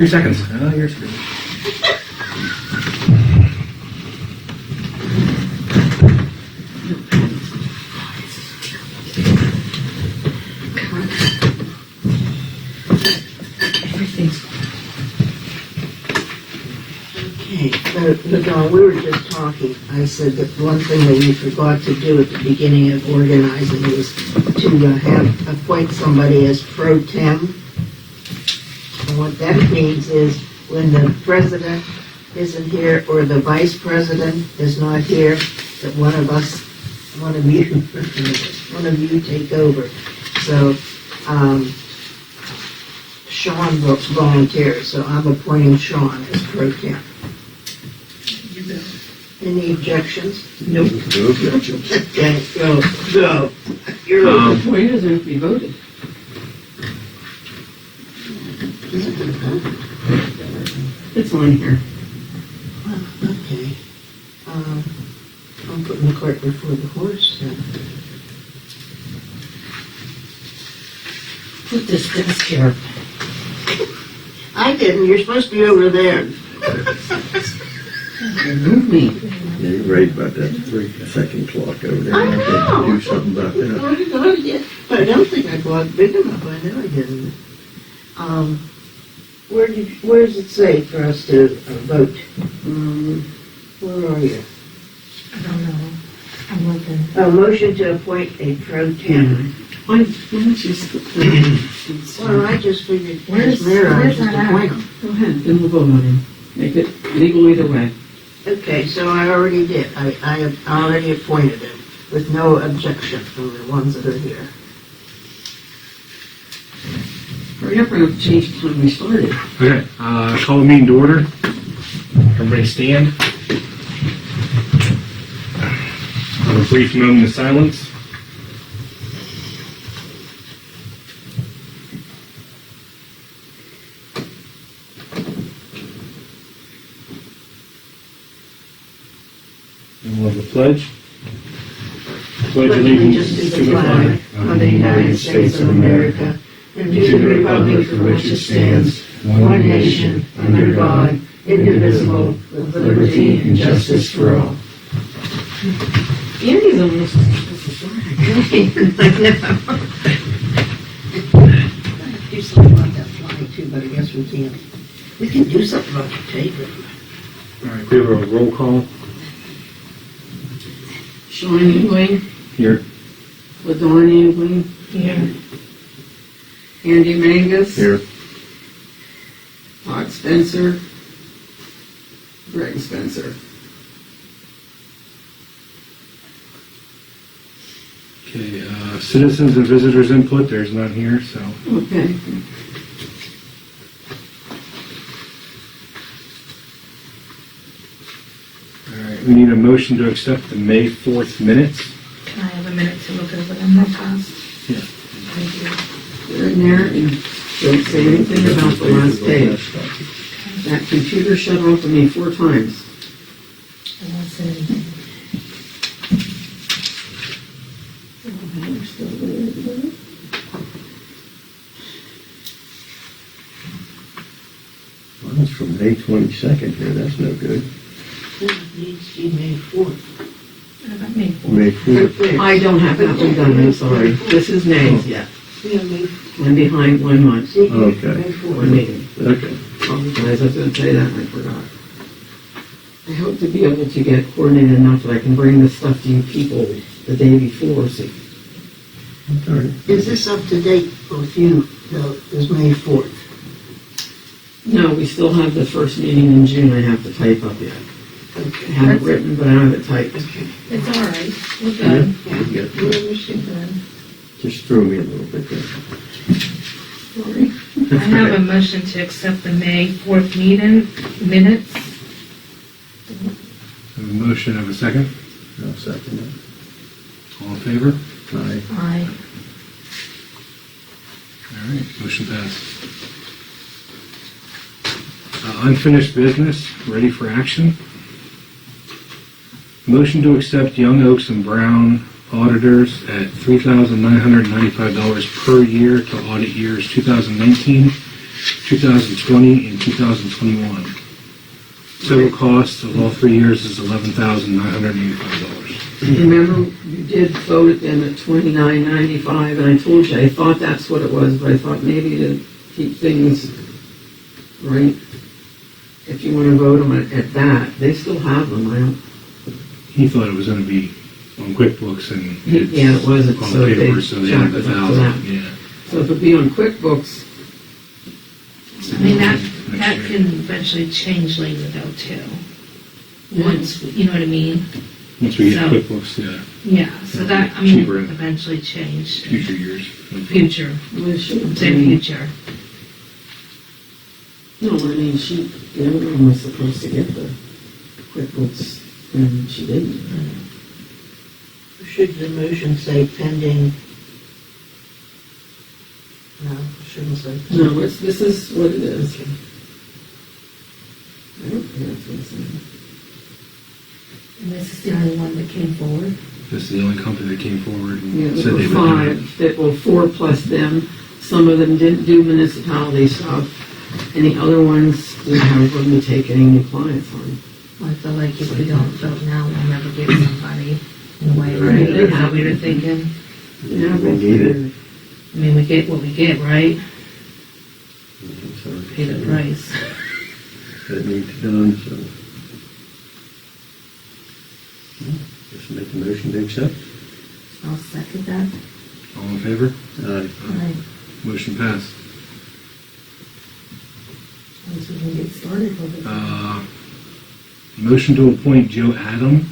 3 seconds. Oh, you're screwed. Dawn, we were just talking. I said that one thing that we forgot to do at the beginning of organizing was to appoint somebody as pro tem. And what that means is when the president isn't here or the vice president is not here, that one of you take over. So Sean volunteers, so I'm appointing Sean as pro tem. Any objections? Nope. No objections. Okay, go. You're The point is, it has to be voted. It's on here. okay. I'm putting the cart before the horse then. Put this desk here. I didn't. You're supposed to be over there. Move me. Yeah, you're right about that 3-second clock over there. I know. Do something about that. I don't think I blocked big enough. I know I didn't. Where does it say for us to vote? Where are you? I don't know. I'm looking. A motion to appoint a pro tem. Why don't you skip that? Well, I just figured Where's as mayor, I just that at? appoint him. Go ahead, then we'll vote on him. Make it legal either way. Okay, so I already did. I have already appointed him with no objection from the ones that are here. Hurry up, we're going to change the time we started. Okay, call the meeting to order. Everybody stand. Have a brief moment of silence. And we'll have the pledge. Pledge allegiance to the flag of the United States of America and to the republic for which it stands, one nation, under God, indivisible, with liberty and justice for all. Andy's almost supposed to start. Do something about that fly too, but I guess we can't. We can do something about the tape. All right, we have a roll call Sean Engling, here. LaDawn Engling, Here. Andy Mangus, Here. Todd Spencer, Greg Spencer. Okay, citizens and visitors input, there's none here, so. Okay. All right, we need a motion to accept the May 4th minutes. Can I have a minute to look over them real fast? Yeah. Thank you. They're in there and don't say anything about the last page. That computer shut off on me 4 times. I won't say anything. Well, it's from May 22nd here. That's no good. It needs to be May 4th. What about me? May 4th. I don't have that one done, I'm sorry. This is May's yet. Yeah, May I'm behind 1 month, See, Okay. May 4th. 1 meeting. Okay. Apologize, I was going to say that and I forgot. I hope to be able to get coordinated enough that I can bring this stuff to you people the day before, so All right. Is this up to date with you, though, is May 4th? no, we still have the first meeting in June I have to type up yet. I Okay. have it written, but I don't have it typed. Okay. It's all right. We're Yeah, good. you You get it. understand? Just throw me a little bit there. Sorry. I have a motion to accept the May 4th meeting minutes. Have a motion, have a second. I'll second All in favor? that. Aye. Aye. All right, motion passed. Unfinished business, ready for action. Motion to accept Young Oaks and Brown auditors at $3,995 per year to audit years 2019 2020 and 2021. Total cost of all 3 years is $11,985. Remember, you did vote it then at $29.95, and I told you, I thought that's what it was, but I thought maybe to keep things right, if you want to vote them at that, they still have them, I don't. He thought it was going to be on QuickBooks and it's Yeah, it wasn't, on so they paper, so they had jacked it up to 1,000. that. Yeah. So if it be on QuickBooks, I mean, that Next year. can eventually change later though too. Once, you know what I mean? Once we get So- QuickBooks, yeah, Yeah, so that, I mean, Cheaper. eventually change. future years. Future, well, she, say future. no, I mean, she, the other one was supposed to get the QuickBooks, and she didn't. Should the motion say pending? No, it shouldn't say. No, this is what it is. I don't think that's what it's saying. And this is the only one that came forward. This is the only company that came forward Yeah, and there said were they would do it. five, that were 4 plus them. Some of them didn't do municipality stuff, and the other ones didn't have room to take any new clients on. Well, I feel like if we don't vote now, we'll never get somebody in a way, Right, right? they That's have what we were it. thinking. Yeah, We need it. I mean, we get what we get, right? Pay the price. That needs done, so. Just make a motion to accept. I'll second that. All in favor? Aye. Right. Motion passed. Once we can get started with it. Motion to appoint Joe Adam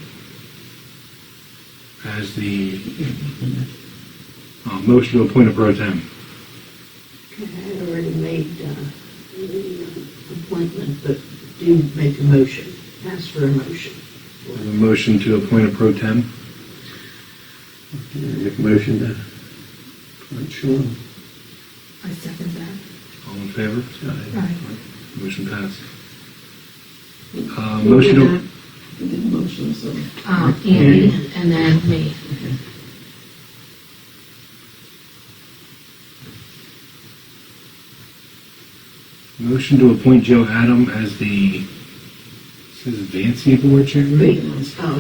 as the, motion to appoint a pro tem. Okay, I already made the appointment, but do make a motion. Ask for a motion. I have a motion to appoint a pro tem. Make a motion to appoint Sean. I second that. All in favor? Aye. Right. Motion passed. Who Motion did to, that? Who did the motion, so. Andy, and then me. motion to appoint Joe Adam as the, says vacancy board chairman? Oh,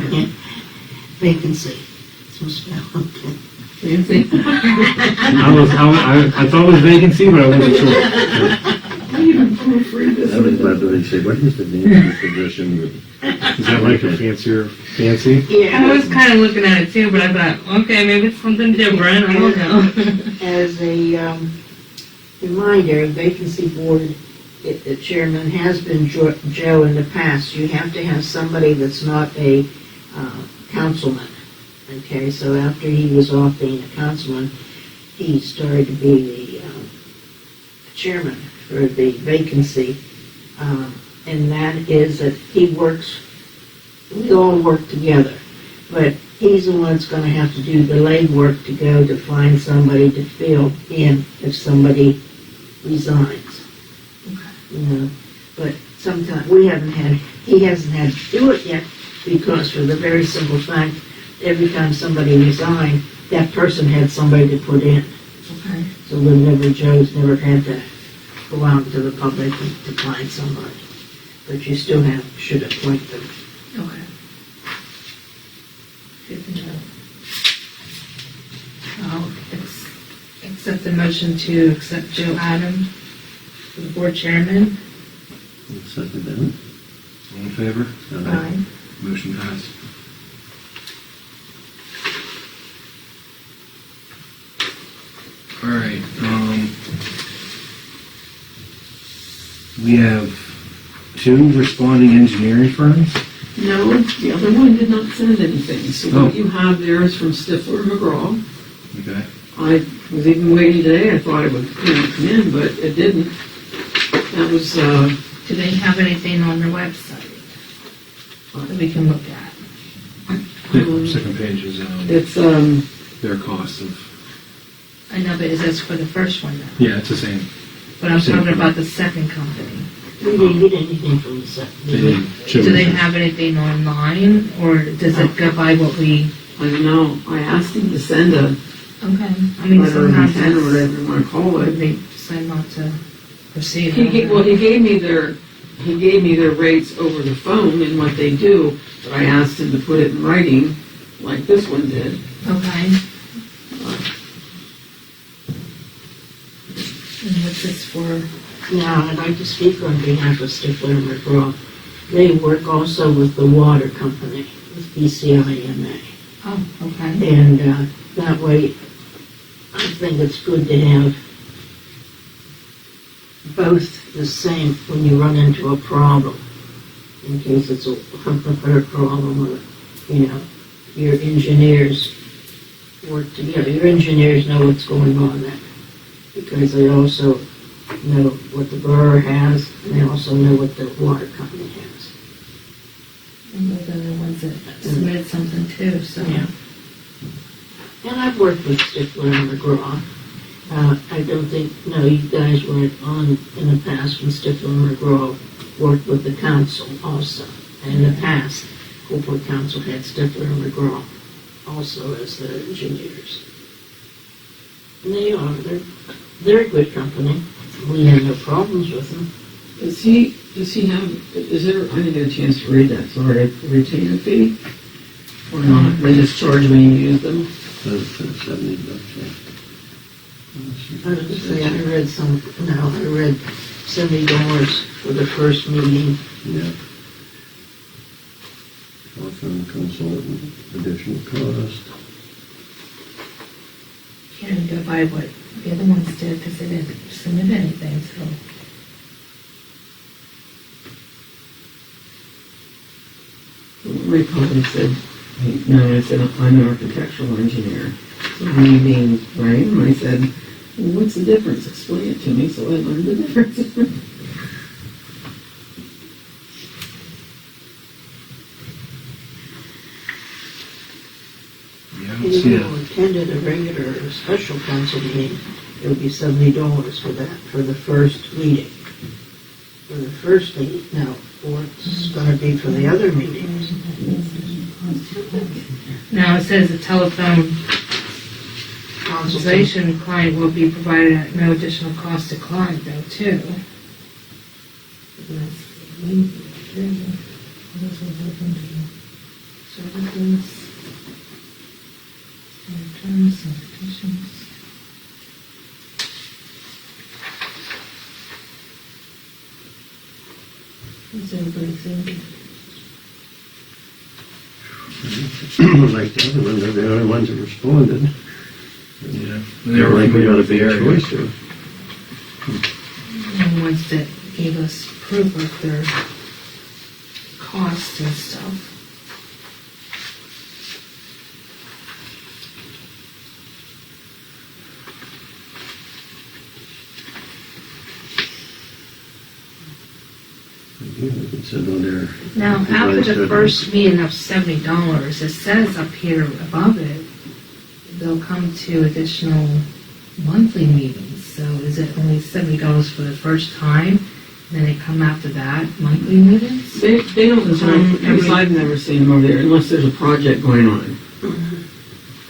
vacancy. So spell, okay. Fancy? I thought it was vacancy, but I wasn't sure. I'm afraid this I was about to say, what is the name of the position? Is that like a fancier, fancy? Yeah. I was kind of looking at it too, but I thought, okay, maybe it's something different. I don't know. As a reminder, vacancy board, the chairman has been Joe in the past. You have to have somebody that's not a councilman. Okay, so after he was off being a councilman, he started to be the chairman for the vacancy. And that is that he works, we all work together, but he's the one that's going to have to do the legwork to go to find somebody to fill in if somebody resigns. You know, but sometimes he hasn't had to do it yet because for the very simple fact, every time somebody resigned, that person had somebody to put in. Okay. So Joe's never had to go out into the public to find somebody. But you still should appoint them. Okay. Good to know. I'll accept the motion to accept Joe Adam for the board chairman. Second that. All in favor? Aye. Motion passed. All right, we have 2 responding engineering firms. No, the other one did not send anything, so Oh. what you have there is from Stifler McGraw. Okay. I was even waiting today, I thought it would come in, but it didn't. That was, Do they have anything on their website that we can look at? Second page is it's, their cost of, I know, but is this for the first one then? yeah, it's the same. But I'm Same talking thing. about the second company. We didn't get anything from the second. They didn't show Do they us. have anything online, or does it go by what we? I don't know, I asked him to send a Okay. I mean, letter of sometimes intent or it's, whatever you want to call would it. they decide not to? proceed. He gave me their rates over the phone and what they do, but I asked him to put it in writing, like this one did. Okay. And what's this for? Yeah, I'd like to speak on behalf of Stifler and McGraw. They work also with the water company, with BCIMA. Oh, okay. And that way, I think it's good to have both the same when you run into a problem, in case it's a problem with, your engineers work together. Your engineers know what's going on there, because they also know what the borough has, and they also know what the water company has. And they're the ones that submitted something too, so. Yeah. And I've worked with Stifler and McGraw. I don't think, no, you guys weren't on in the past when Stifler and McGraw worked with the council also. And in the past, Coalport Council had Stifler and McGraw also as the engineers. And they're a good company. We had no problems with them. Does he have, I didn't get a chance to read that, sorry, a retainer fee? Or not, they just charge when you use them? $70, yeah. I was gonna say, I read $70 for the first meeting. Yeah. Telephone consultant, additional cost. Can't go by what the other ones did because they didn't submit anything, so. Ray probably said, no, I said, I'm an architectural engineer. So me being right, and I said, well, what's the difference? Explain it to me, so I learned the difference. Yeah, I If don't see you it. attended a regular or special council meeting, it would be $70 for that, for the first meeting. For the first meeting, now, what's gonna be for the other meetings? Now it says the telephone consultation client will be provided at no additional cost to client though, too. Services, terms and conditions. Is everybody thinking? Like the other one, they're the only ones that responded. Yeah. They're like, we got a big choice here. And ones that gave us proof of their costs and stuff. Yeah, we can sit on there. Now, after the first meeting of $70, it says up here above it, they'll come to additional monthly meetings. So is it only $70 for the first time, and then they come after that, monthly meetings? They don't, because I've never seen them over there unless there's a project going on.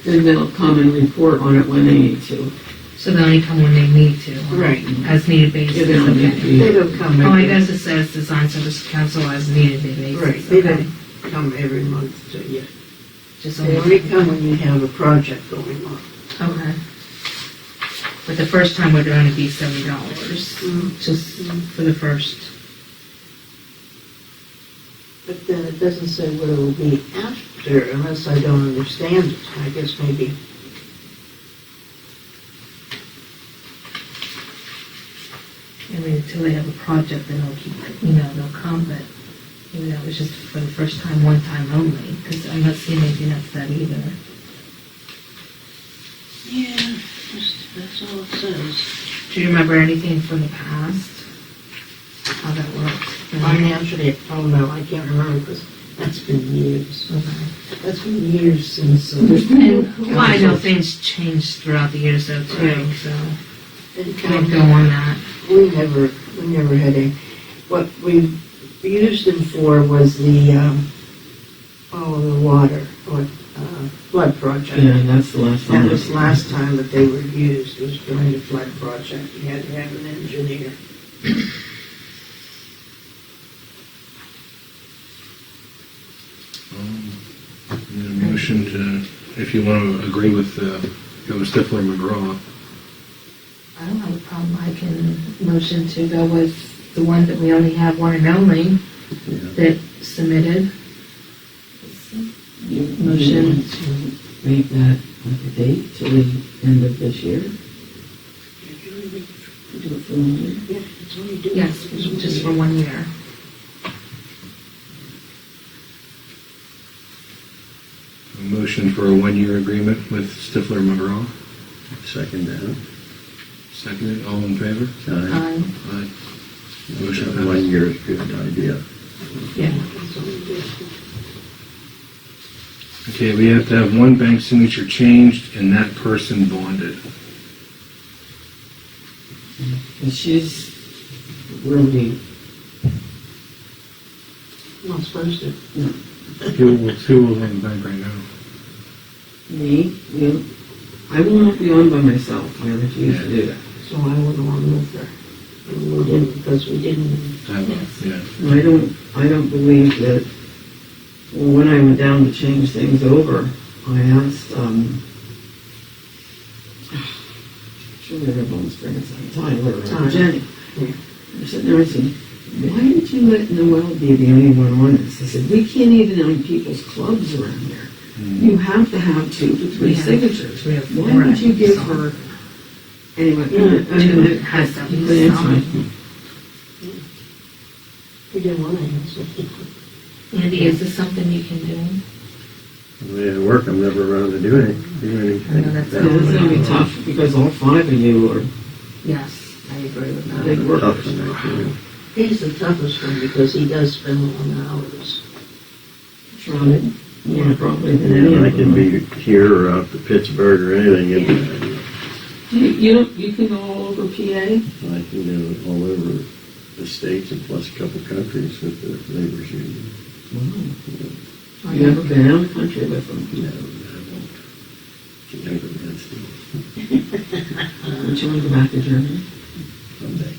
Then they'll come and report on it when they need to. So they only come when they need to? on Right. As needed basis? Yeah, they don't need to. They don't come Oh, I every, guess it says Design Service Council as needed basis. right, they Okay. don't come every month to you. Just They only come when you have a project going on. Okay. But the first time would only be $70, just for the first. But then it doesn't say what it will be after, unless I don't understand it. I guess maybe. I mean, until they have a project, then they'll keep, they'll come, but maybe that was just for the first time, one time only, because I'm not seeing anything after that either. Yeah, that's all it says. Do you remember anything from the past? How that worked? Financially, oh no, I can't remember because that's been years. Okay. That's been years since. And, well, I know things changed throughout the years though, too, Right. so And can't go on that. We never had any. What we used them for was the water, or flood project. Yeah, that's the last time. That was the last time that they were used, was during the flood project. You had to have an engineer. Need a motion to, if you want to agree with, go with Stifler McGraw. I don't have a problem. I can motion to go with the one that we only have one and only that submitted. Motion. To make that like a date till the end of this year. Do it for 1 year. Yeah, it's only doing. Yes, just for 1 year. A motion for a 1-year agreement with Stifler McGraw. Second down. Seconded, all in favor? Aye. Aye. Motion Motion passed. 1 year is a good idea. Yeah. It's only doing. Okay, we have to have one bank signature changed and that person bonded. And she's really, Not supposed to. Who will own the bank right now? me, you, I will not be on by myself. I refuse to do that. So I wouldn't want to move there. And we didn't, because we didn't. Yeah. I don't believe that, well, when I went down to change things over, I asked, surely everyone's bringing some Tyler or Jenny. Yeah. I said, no, I said, why did you let Noel be the only one on this? I said, we can't even own people's clubs around here. You have to have 2 to 3 We have signatures. 3 or 4, Why would you give so- her, anyway, Two has to you be can answer signed. me. We didn't want to answer. Andy, is this something you can do? The way I work, I'm never around to do anything. I know that's So it's gonna be tough because all 5 of you are Yes, I agree with big that. workers. Tough one, actually. He's the toughest one because he does spend long hours. Trying, more probably than any And I of can them. be here or out to Pittsburgh or anything. And You can go all over PA? I can go all over the States and plus a couple countries with the labor's union. Have you ever been out of the country with them? No, I won't. It's younger man still. Would you want to go back to Germany? Someday.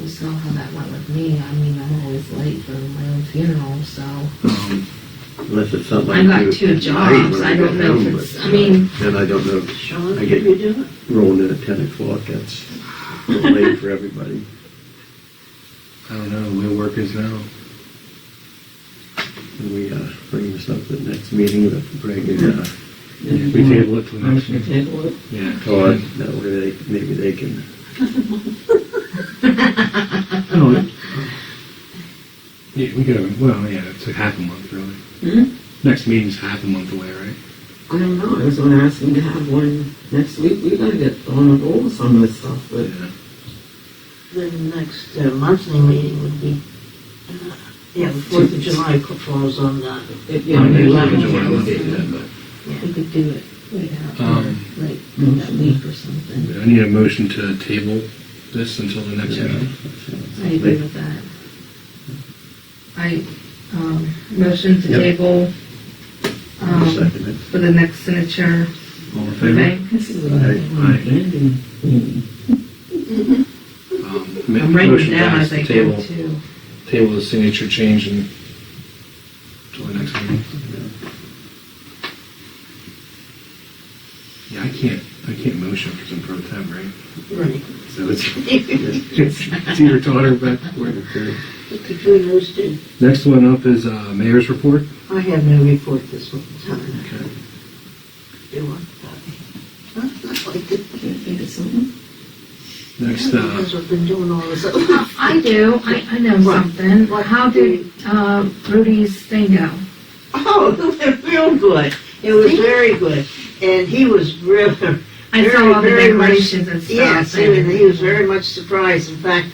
We saw how that went with me. I mean, I'm always late for my own funeral, so. Unless it's something I I got do 2 at night jobs. when I get don't know home, if it's, but, I mean, Then I don't know. Sean, I can get you do it? rolling in at 10 o'clock. That's late for everybody. I don't know, the way work is now. And we bring this up at the next meeting with Greg and We table it till I was next going week. to table it. Yeah. Todd. That way maybe they can. No, yeah, we could, well, yeah, it's like half a month, really. Hmm? Next meeting's half a month away, right? I don't know. I was going to ask them to have one next week. We got to get on the roll with some of this stuff, but The next monthly meeting would be, yeah, the 4th of July falls on the, yeah, On the maybe 11th of we July, can we'll do do that. that, we could do it right now, like that week or something. but I need a motion to table this until the next meeting. I agree with that. I, motion to Yep. table, Second it. for the next signature All in for favor? bank. This is a Aye. ending meeting. I'm writing it Motion down passed as to I go table, too. table the signature change until the next meeting. Yeah, I can't motion because I'm pro temp, right? right. So it's either Todd or Beck. Between those two. Next one up is mayor's report. I have no report this time. Okay. Do I? Huh? Not like it. Can you think of something? Next, Because we've been doing all this. I do, I know something. How did Rudy's thing go? Oh, it went real good. It was very good. And he was real, I saw all the very much- decorations and stuff. yes, he was very much surprised. In fact,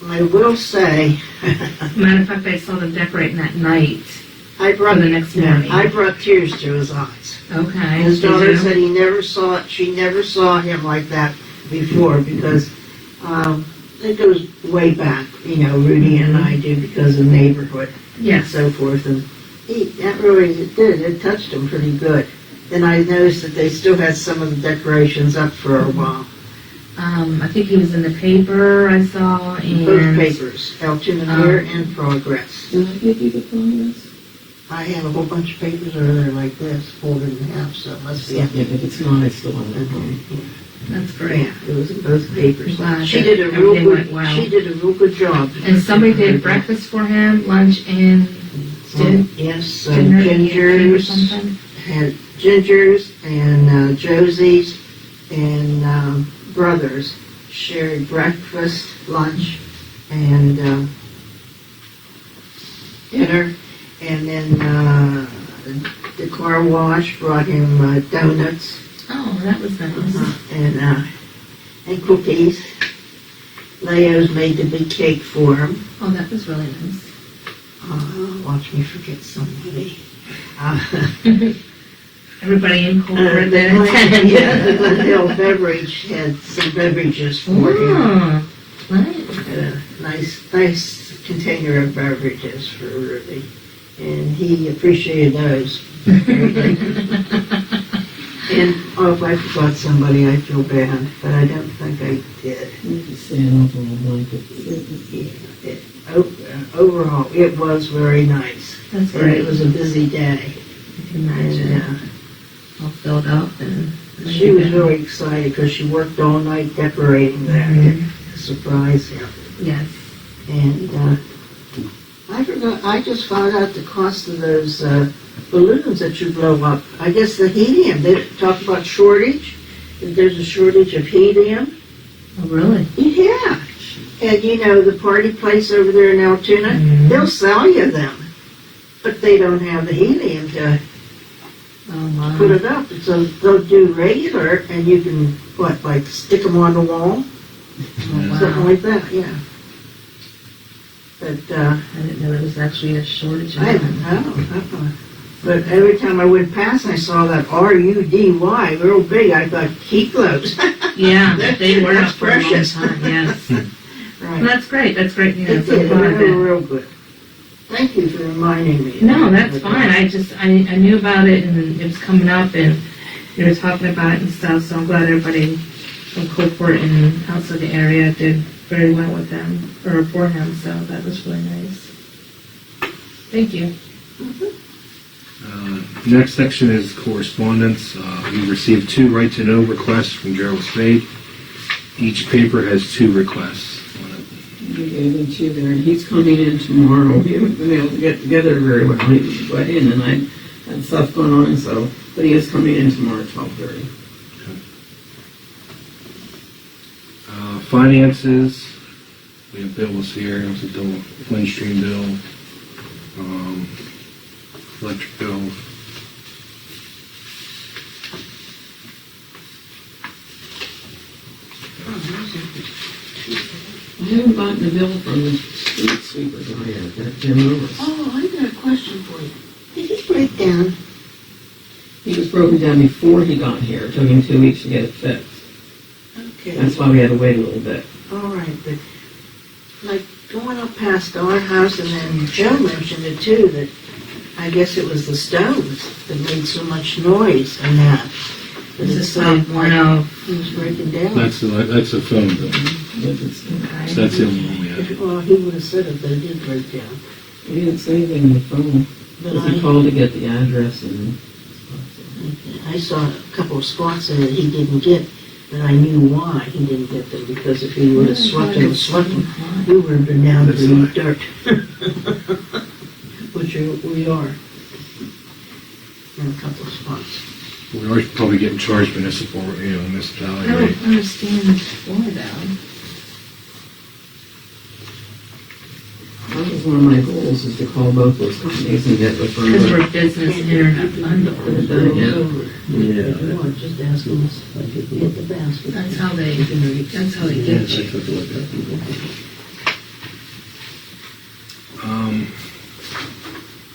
I will say, Matter of fact, I saw them decorating that night I for brought, the next yeah, morning. I brought tears to his eyes. Okay. His did daughter you? said she never saw him like that before because it goes way back, Rudy and I do because of neighborhood and Yes. so forth. And that really it touched him pretty good. Then I noticed that they still had some of the decorations up for a while. I think he was in the paper, I saw, Both and... papers, Elton and Mirror and Progress. Did I give you the progress? I have a whole bunch of papers over there like this, folded in half, so it must be. Yeah, if it's not, I still have it. That's great. Yeah, it was in both papers. Glad She that did a real everything good, went well. she did a real good job. And somebody did breakfast for him, lunch, and Yes, some dinner, and cake or gingers, something. had gingers and Josie's and brothers shared breakfast, lunch, and dinner. And then the car wash brought him donuts Oh, that was nice. and cookies. Leo's made the big cake for him. Oh, that was really nice. Watch me forget somebody. Everybody in Coalport that The attended. Glendale Beverage had some beverages for him. Oh, nice. Had a nice container of beverages for Ruby, and he appreciated those. And if I forgot somebody, I feel bad, but I don't think I did. You can stand up on the blanket. Overall, it was very nice. That's And great. it was a busy day. I can imagine. And, All filled up and... she was really excited because she worked all night decorating that to surprise him. Yes. And I forgot, I just found out the cost of those balloons that you blow up. I guess the helium, they talk about shortage, that there's a shortage of helium. Oh, really? Yeah. And you know, the party place over there in Altoona, they'll sell you them. But they don't have the helium to Oh, wow. put it up. So they'll do regular, and you can, like stick them on the wall? Oh, Something wow. like that, yeah. But, I didn't know there was actually a shortage of I them. don't know. But every time I went past and I saw that R-U-D-Y real big, I thought, keep those. Yeah, they were That's up for a long precious. time, yes. Well, Right. that's great. That's great It news. did, I'm glad they were that... real good. Thank you for reminding me. No, that's fine. I knew about it and it was coming up and you were talking about it and stuff, so I'm glad everybody from Coalport and outside the area did very well with them, or for him, so that was really nice. Thank you. Next section is correspondence. We received 2 right-to-know requests from Gerald Spade. Each paper has 2 requests on it. We gave him 2 there, and he's coming in tomorrow. We haven't been able to get together very well. He was wedding, and I had stuff going on, so, but he is coming in tomorrow at 12:30. Finances, we have bills here. There's a bill, Flynn Stream bill, electric bill. I haven't gotten the bill from the street sweeper guy yet, that Jim Lewis. Oh, I got a question for you. Did he break down? He was broken down before he got here. It took him 2 weeks to get it fixed. Okay. That's why we had to wait a little bit. All right, but like going up past our house, and then Joe mentioned it too, that I guess it was the stones that made so much noise and that. This It is sounded one like of... he was breaking down. That's a phone bill. But it's, So that's the only one we have. Well, he would have said it, but it did break down. he didn't say anything on the phone. But Because he called to get the address and stuff. I saw a couple of spots in it he didn't get, but I knew why he didn't get them, because if he would have swept them, we would have been down to the dirt. Which we are. In a couple of spots. We are probably getting charged municipality I rate. don't understand why though. That was one of my goals, is to call both those companies and get the Because further. we're business internet bundle. Yeah. If you want, just ask them to get the basket. That's how they get Yes, I you. took a look at it.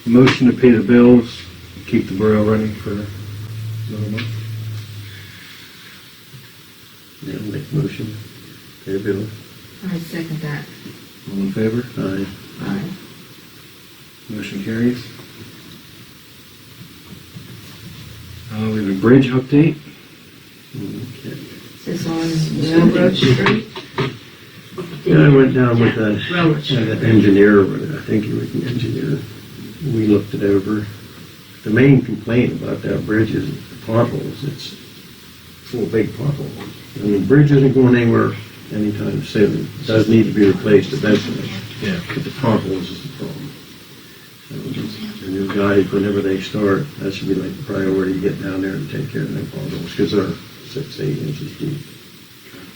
Motion to pay the bills, keep the borough running for another month. Yeah, make a motion. Pay a bill. I second that. All in favor? Aye. Aye. Motion carries. We have a bridge update. Okay. So is on Railroad Street. Yeah, I went down with Railroad Street. an engineer, I think he was an engineer. We looked it over. The main complaint about that bridge is the potholes. It's full of big potholes. I mean, the bridge isn't going anywhere anytime soon. It does need to be replaced eventually. Yeah. But the potholes is the problem. So the new guys, whenever they start, that should be like the priority, get down there and take care of them potholes, because they're 6-8 inches deep.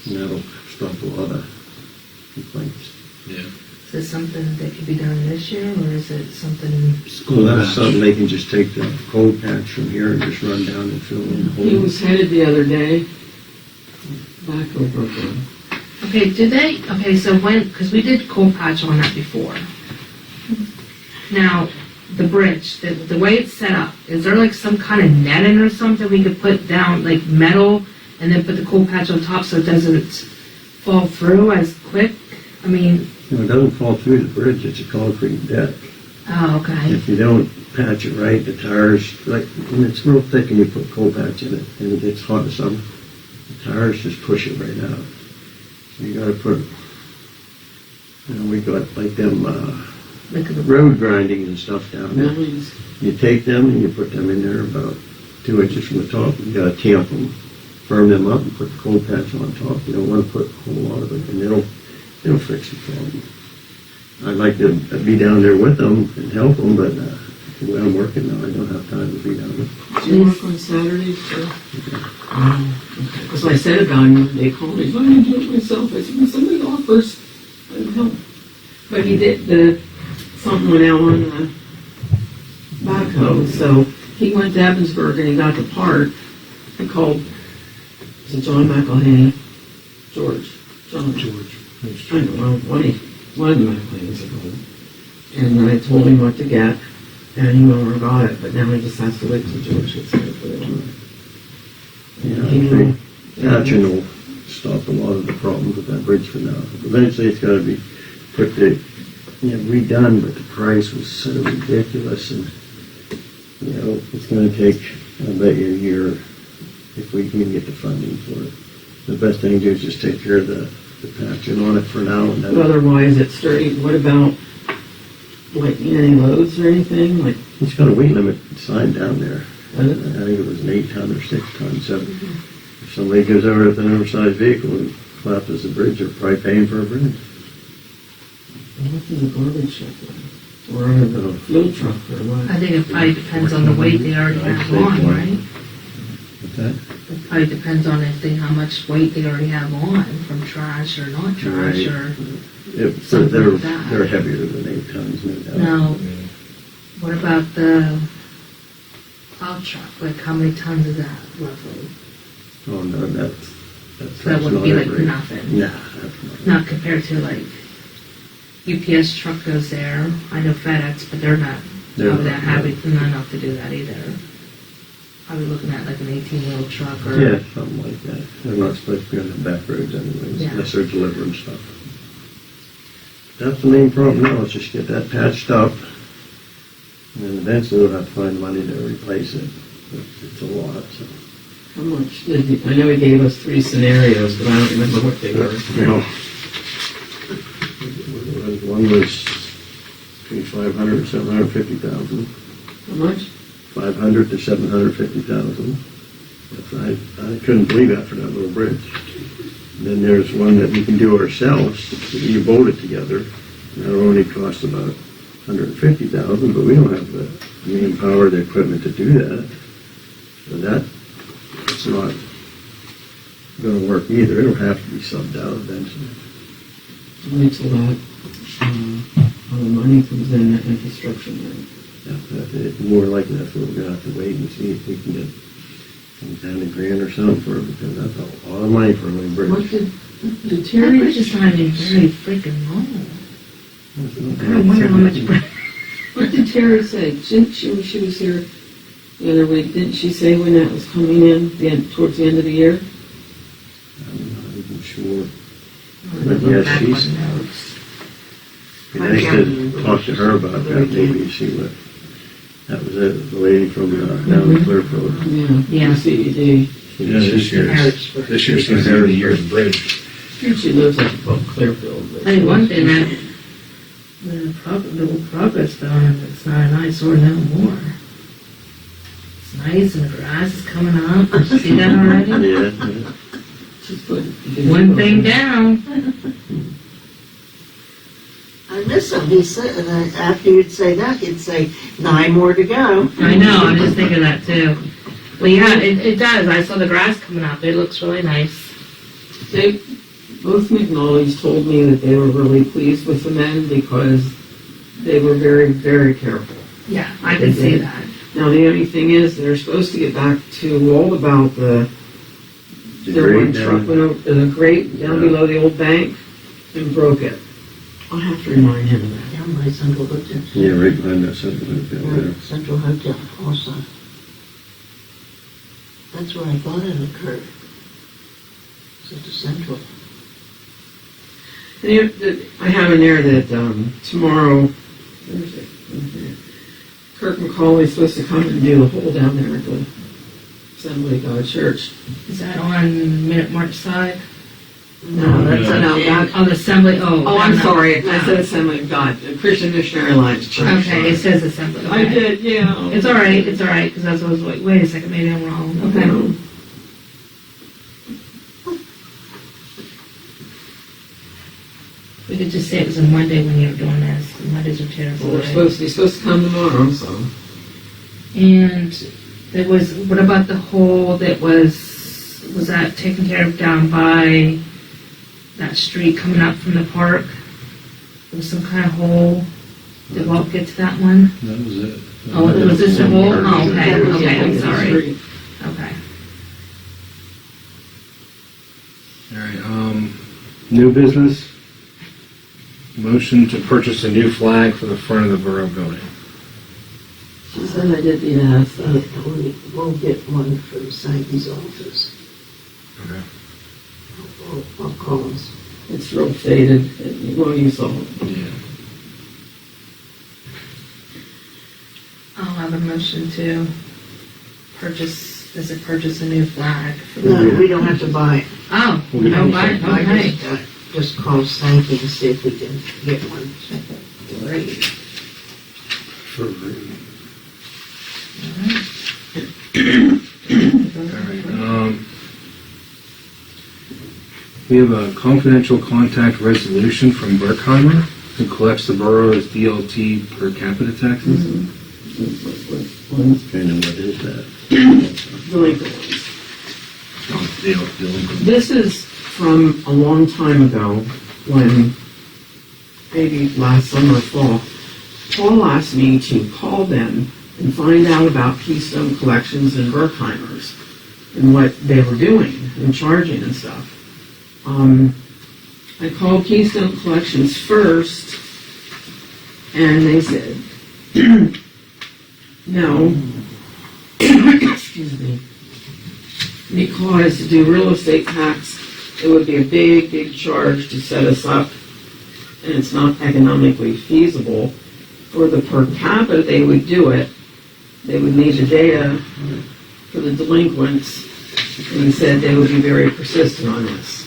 And that'll stop a lot of complaints. Yeah. Is this something that could be done this year, or is it something? Well, that's something they can just take the cold patch from here and just run down and fill in the hole. He was headed the other day, back over again. Okay, so because we did coal patch on that before. Now, the bridge, the way it's set up, is there like some kind of netting or something we could put down, like metal, and then put the coal patch on top so it doesn't fall through as quick? I mean, No, it doesn't fall through the bridge, it's a concrete deck. oh, okay. If you don't patch it right, the tires, like, when it's real thick and you put coal patch in it, and it gets hot or something, the tires just push it right out. So you gotta put, we got like them, Look at the road grindings and stuff down there. Millions. You take them and you put them in there about 2 inches from the top. You gotta tamp them, firm them up, and put the cold patch on top. You don't want to put a whole lot of it, and it'll fix the problem. I'd like to be down there with them and help them, but the way I'm working now, I don't have time to be down there. Do you work on Saturdays, too? Because I said about him, they called me, I didn't do it myself. I said, well, somebody offers, I can help. But he did, something went out on the backhoe, so he went to Evansburg and he got the part. He called, is it John McElhaney? George. I don't know, one of the McElhaney's are called. And I told him what to get, and he never got it, but now he just has to wait till George gets it to put it on. Yeah, I think patching will stop a lot of the problems with that bridge for now. Eventually, it's gotta be redone, but the price was so ridiculous, and, it's gonna take, I bet you, a year if we can get the funding for it. The best thing to do is just take care of the patching on it for now, and But then otherwise, it's sturdy. What about, like, any loads or anything? Like, it's got a weight limit sign down there. I what? think it was an 8-ton or 6-ton, so if somebody goes over with an oversized vehicle and collapses the bridge, they're probably paying for a bridge. What's in the garbage truck then? Or the fuel truck or what? I think it probably depends on the weight they already have on, right? What's that? It probably depends on how much weight they already have on, from trash or not trash, Right. or, So Something like that. they're heavier than 8 tons, no doubt. now, what about the plow truck? Like, how many tons is that roughly? Oh, no, that's So that wouldn't be not like every- nothing, Nah, that's not. not compared to like UPS truck goes there. I know FedEx, but they're not They're that not, happy, not enough to do that either. Probably looking at like an 18-wheel truck or. Yeah, something like that. They're not supposed to be on the back roads anyways, Yeah. unless they're delivering stuff. That's the main problem now, is just get that patched up, and then eventually we'll have to find money to replace it. But it's a lot, so. How much did he, I know he gave us 3 scenarios, but I don't remember what they were. One was between 500 and 750,000. How much? 500 to 750,000. I couldn't believe that for that little bridge. And then there's one that we can do ourselves. You bolt it together. That'll only cost about 150,000, but we don't have the manpower, the equipment to do that. So it's not going to work either. It'll have to be subbed out eventually. Wait till that, all the money comes in, that infrastructure money. More likely that's what we're going to have to wait and see if we can get some $10,000 or something for it, because that's a lot of money for a little bridge. What did That Terry? bridge is not even very freaking long. I wonder how much. What did Terry say? Didn't she, when she was here the other week, didn't she say when that was coming in, towards the end of the year? I'm not even sure. But yes, she's- It'd be nice to talk to her about that, maybe see what, that was it, the lady from down in Clearfield. Yeah. Yeah. CED. Yeah, this year, Harrisburg. this year seems to be the year of the bridge. She lives up above Clearfield. but- I mean, one thing that, the progress done, it's not an eyesore no more. It's nice and the grass is coming up. You see that already? Yeah, She's put One thing down. I miss him. He said, and after you'd say that, he'd say, 9 more to go. I know, I'm just thinking that too. Well, yeah, it does. I saw the grass coming up. It looks really nice. They, both McNally's told me that they were really pleased with the men because they were very, very careful. Yeah, I can see that. Now, the only thing is, they're supposed to get back to all about their one truck went over the grate down below the old bank and broke it. I'll have to remind him of that. Down by Central Hotel. yeah, right behind that something like that, Right, yeah. Central Hotel also. That's where I thought it occurred. It's at the Central. And I have in there that tomorrow, Thursday, Kirk McCauley's supposed to come and do the hole down there at the Assembly of God Church. Is that on Minute March side? No, that's No. On the assembly, Oh, I'm no. sorry. I said Assembly of God, the Christian Missionary Alliance Church. Okay, it says assembly. I Okay. did, yeah. It's all right, because I was like, wait a second, maybe I'm wrong. Okay. We could just say it was a Monday when you were doing this. Mondays are terrible. Well, right? he's supposed to come tomorrow, so. And there was, what about the hole that was that taken care of down by that street coming up from the park? There was some kind of hole. Did Walt get to that one? That was it. Oh, was this the hole? Oh, okay, That was okay, I'm the sorry. Street. Okay. All right, new business. Motion to purchase a new flag for the front of the borough building. She said I did the ask. We'll get one from Sankey's office. Okay. I'll call him. It's real faded. Well, you saw it. Yeah. I'll have a motion to purchase a new flag. For the, No, we don't have to buy it. oh, We'll we get don't it. buy it, I okay. just call Sankey and see if we can get one. Great. All right, we have a confidential contact resolution from Berkheimer, who collects the borough's DLT per capita taxes. Kind of what is that? Delinquent ones. Oh, delinquent. This is from a long time ago, when, maybe last summer or fall, Paul asked me to call them and find out about Keystone Collections and Berkheimer's and what they were doing and charging and stuff. I called Keystone Collections first, and they said, no, excuse me, because to do real estate tax, it would be a big, big charge to set us up, and it's not economically feasible. For the per capita, they would do it. They would need the data for the delinquents, and he said they would be very persistent on this.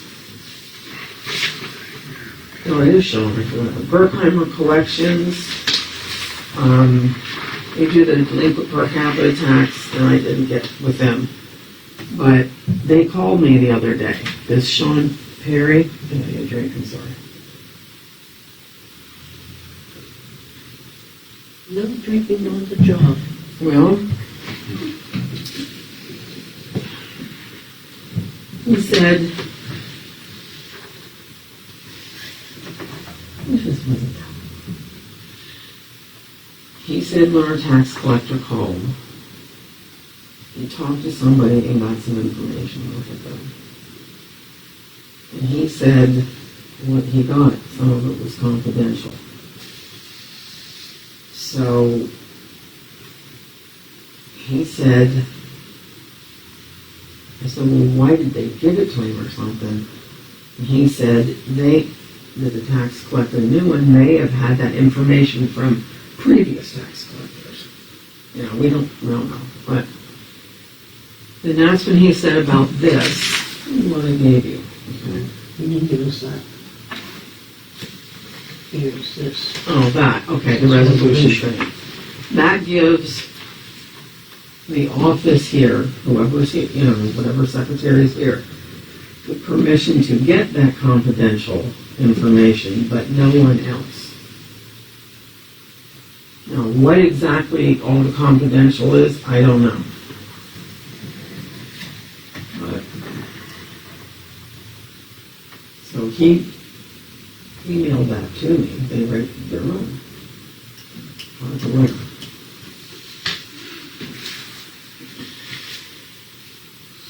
No, it is showing me for that. Berkheimer Collections, they do the delinquent per capita tax, and I didn't get with them. But they called me the other day. This Sean Perry, I gotta get a drink, I'm sorry. No drinking on the job. Well, he said, he said when our tax collector called, he talked to somebody and got some information off of them. And he said what he got, some of it was confidential. So he said, I said, well, why did they give it to him or something? And he said that the tax collector, the new one, may have had that information from previous tax collectors. You know, we don't know. But Then that's when he said about this, what I gave you. You didn't give us that. Here's this. Oh, that, okay, the resolution thing. That gives the office here, whoever's here, you know, whatever secretary's here, the permission to get that confidential information, but no one else. Now, what exactly all the confidential is, I don't know. But, so he emailed that to me. They write their own. Hard to write.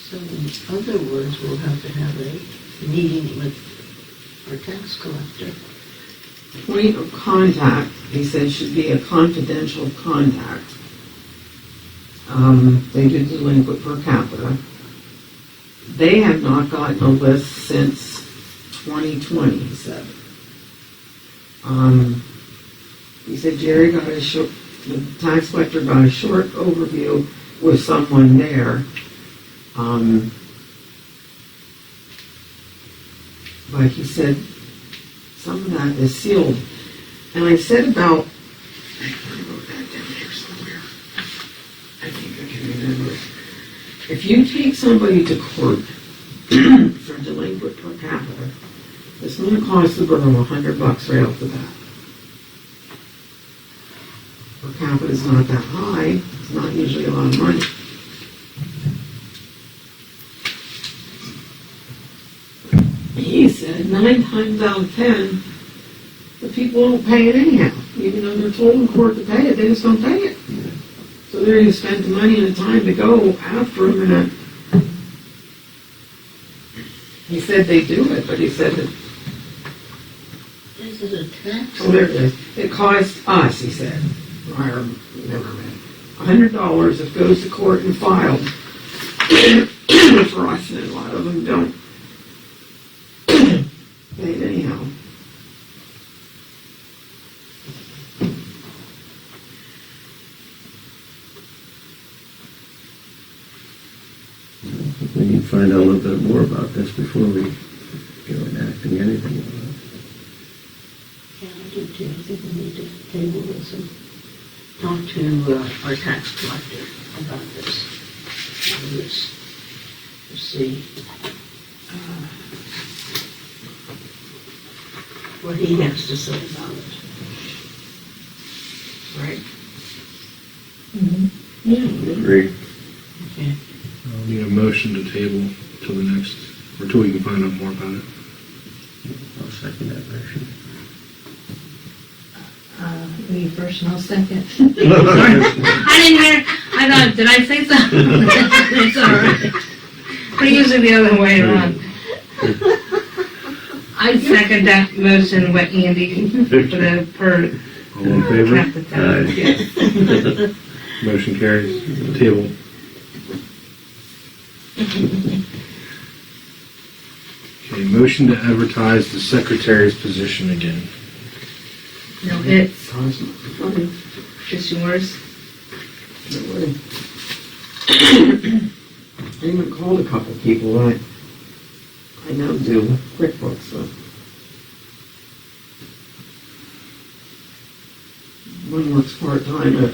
So in other words, we'll have to have a meeting with our tax collector. Point of contact, he said, should be a confidential contact. They do delinquent per capita. They have not gotten a list since 2020, he said. He said Jerry got a short, the tax collector got a short overview with someone there. But he said some of that is sealed. And I said about, I wrote that down here somewhere. I think I can remember it. If you take somebody to court for delinquent per capita, it's going to cost the borough $100 right off the bat. Per capita is not that high. It's not usually a lot of money. He said 9 times out of 10, the people don't pay it anyhow. Even though they're told in court to pay it, they just don't pay it. So they're going to spend the money and the time to go after them. And he said they do it, but he said that. Is it a tax? Oh, there it is. It costs us, he said, or never mind, $100 if it goes to court and filed. For us, and a lot of them don't pay it anyhow. We need to find out a little bit more about this before we go enacting anything. Yeah, I do too. I think we need to table this and talk to our tax collector about this. Let's see what he has to say about it. Right? Yeah. Agree. Okay. I'll need a motion to table till the next, or till we can find out more about it. I'll second that motion. Me first and I'll second. Sorry. I didn't hear, I thought, did I say something? It's all right. But usually the other way around. I second that motion with Andy for the per All in favor? capita. Aye. Yes. Motion carries. Table. Okay, motion to advertise the secretary's position again. No hits, Funny. just yours. No way. I even called a couple people I know do QuickBooks, so. One works part-time at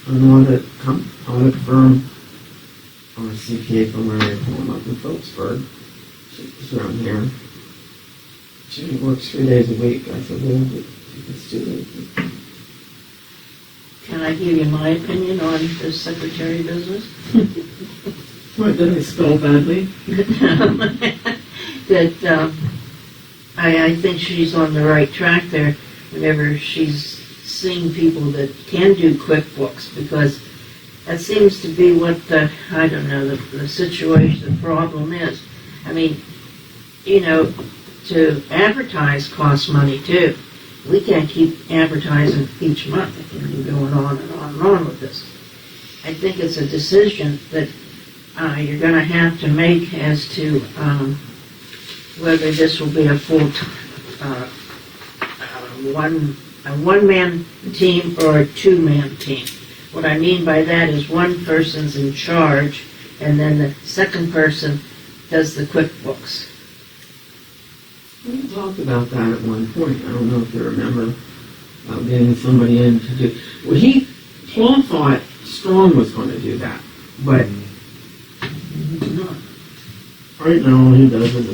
an audit firm, or a CPA firm, where they call them up in Phillipsburg. She's around here. She works 3 days a week. I said, well, let's do it. Can I give you my opinion on the secretary business? What, did I spell badly? That I think she's on the right track there whenever she's seeing people that can do QuickBooks, because that seems to be what the situation, the problem is. I mean, you know, to advertise costs money too. We can't keep advertising each month. It can be going on and on and on with this. I think it's a decision that you're going to have to make as to whether this will be a full-time, one-man team or a two-man team. What I mean by that is one person's in charge and then the second person does the QuickBooks. We talked about that at one point. I don't know if you remember about getting somebody in to do. Well, Paul thought Strong was going to do that, but right now he doesn't.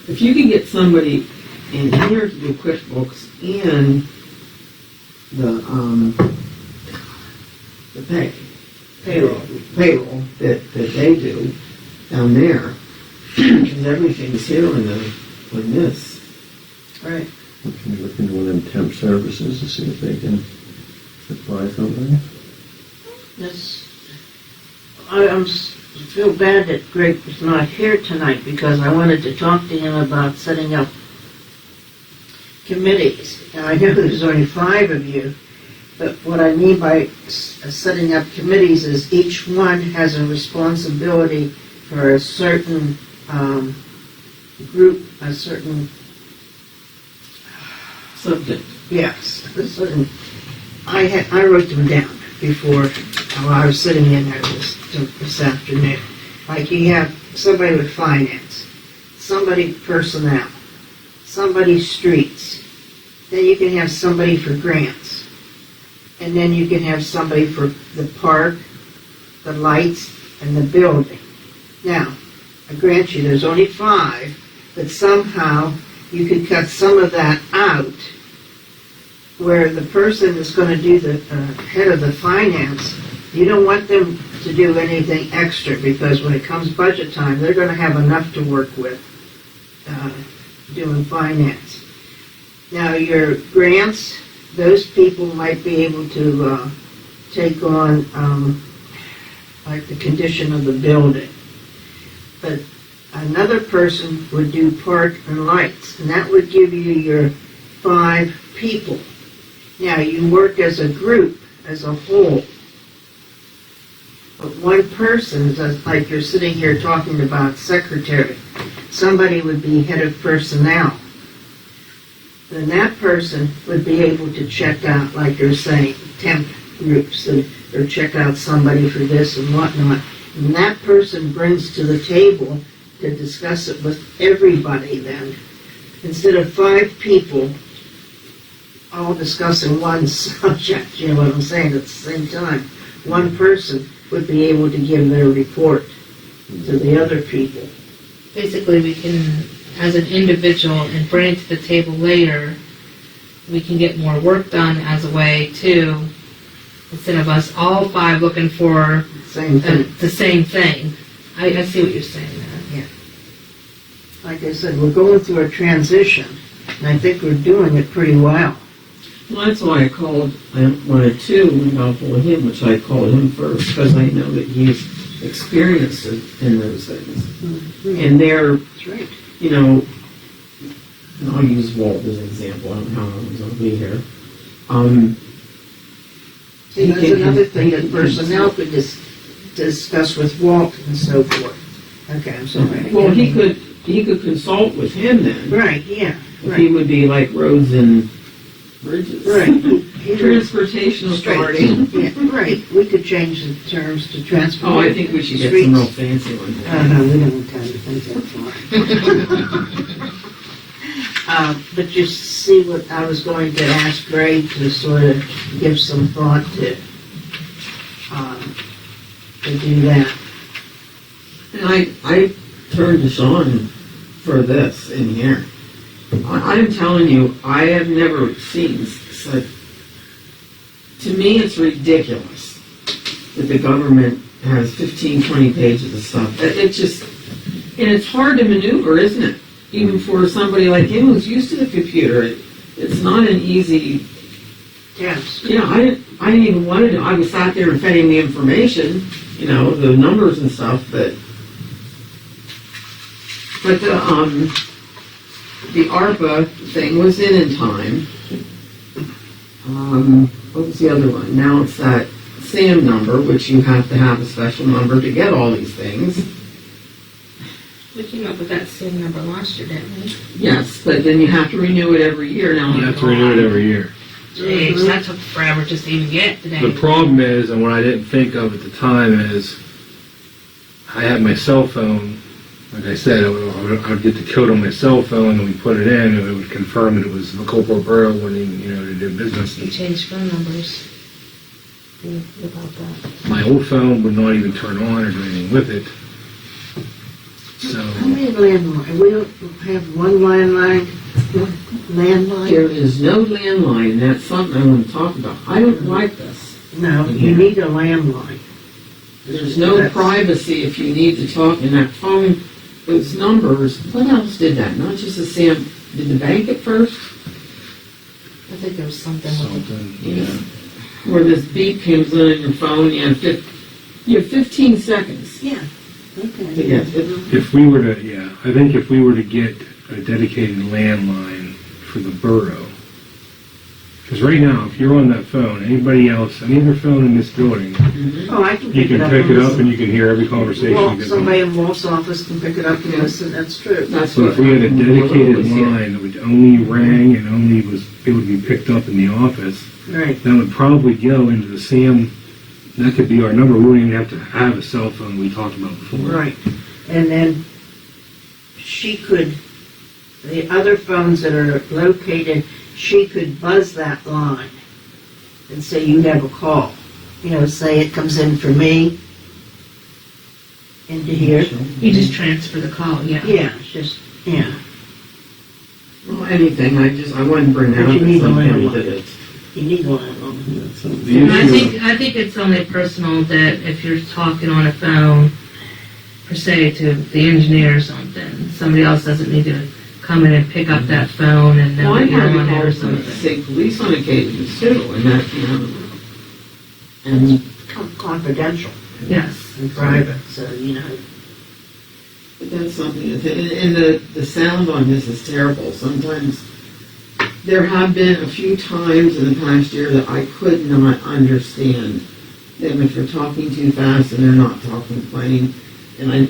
If you can get somebody in here to do QuickBooks and the payroll that they do down there, because everything's here on this. Right. We can look into one of them temp services to see if they can supply something. I feel bad that Greg was not here tonight because I wanted to talk to him about setting up committees. Now, I know there's only 5 of you, but what I mean by setting up committees is each one has a responsibility for a certain group, a certain Subject. yes, a certain. I wrote them down before while I was sitting in there this afternoon. Like you have somebody with finance, somebody personnel, somebody streets. Then you can have somebody for grants. And then you can have somebody for the park, the lights, and the building. Now, I grant you there's only 5, but somehow you could cut some of that out where the person that's going to do the head of the finance, you don't want them to do anything extra because when it comes budget time, they're going to have enough to work with doing finance. Now, your grants, those people might be able to take on like the condition of the building. But another person would do park and lights, and that would give you your 5 people. Now, you work as a group, as a whole. But one person, like you're sitting here talking about secretary, somebody would be head of personnel. Then that person would be able to check out, like you're saying, temp groups, or check out somebody for this and whatnot. And that person brings to the table to discuss it with everybody then. Instead of 5 people all discussing one subject, you know what I'm saying, at the same time, one person would be able to give their report to the other people. Basically, we can, as an individual, and bring it to the table later, we can get more work done as a way to, instead of us all 5 looking for Same thing. the same thing. I see what you're saying there. Like I said, we're going through a transition, and I think we're doing it pretty well. Well, that's why I wanted to involve with him, which I called him first, because I know that he's experienced in those things. And they're, That's right. you know, and I'll use Walt as an example. I don't know how long he's going to be here. See, that's another thing that personnel could discuss with Walt and so forth. Okay, I'm sorry. Well, he could consult with him then. Right, yeah. If he would be like roads and bridges. Right. Transportation authority. Yeah, right. We could change the terms to transport. Oh, I think we should get some real fancy ones. No, we don't have time to think that far. But you see what I was going to ask Greg to sort of give some thought to do that. And I turned to Sean for this in here. I'm telling you, I have never seen such. To me, it's ridiculous that the government has 15, 20 pages of stuff. It just, and it's hard to maneuver, isn't it? Even for somebody like him who's used to the computer, it's not an easy. Yes. You know, I didn't even want to do. I was sat there and fed him the information, you know, the numbers and stuff, but the ARPA thing was in time. What was the other one? Now it's that SAM number, which you have to have a special number to get all these things. We came up with that same number last year, didn't we? Yes, but then you have to renew it every year. Now You have to renew it every year. Jeez, that took forever just to even get today. The problem is, and what I didn't think of at the time is, I have my cell phone, like I said, I would get the code on my cell phone and we put it in and it would confirm that it was the Coalport Borough wanting, to do business. You change phone numbers. About that. My old phone would not even turn on or do anything with it. So, How many landline? We don't have one landline? Landline? There is no landline, that's something I want to talk about. I don't like this. No, you need a landline. There's no privacy if you need to talk in that phone, those numbers. What else did that? Not just the Sam, did the bank at first? I think there was something with something, yeah. Where this beep comes in your phone, you have 15 seconds. Yeah. to Okay. get it. If we were to, yeah, I think if we were to get a dedicated landline for the borough, because right now, if you're on that phone, anybody else, any other phone in this building, Oh, I can you pick it can up. pick and it up listen. and you can hear every conversation. Well, that goes somebody on. in Wolf's office can pick it up and listen, that's true. That's So what if we had a dedicated was here. line that would only rang and only was able to be picked up in the office, Right. that would probably go into the SAM. That could be our number. We wouldn't even have to have a cell phone we talked about before. Right. And then she could, the other phones that are located, she could buzz that line and say you have a call. Say it comes in for me into here. You just transfer the call, yeah. Yeah, it's just, yeah. Well, anything, I wouldn't bring that But up. you need It's a something landline. that it's- You need one of them. That's something. The And issue, I think it's only personal that if you're talking on a phone, per se, to the engineer or something, somebody else doesn't need to come in and pick up that phone and know Well, I that you're had on it or to call something. state police on occasions too, and that, and Confidential Yes. and private, so, but that's something, and the sound on this is terrible. Sometimes, there have been a few times in the past year that I could not understand them if they're talking too fast and they're not talking plain. And I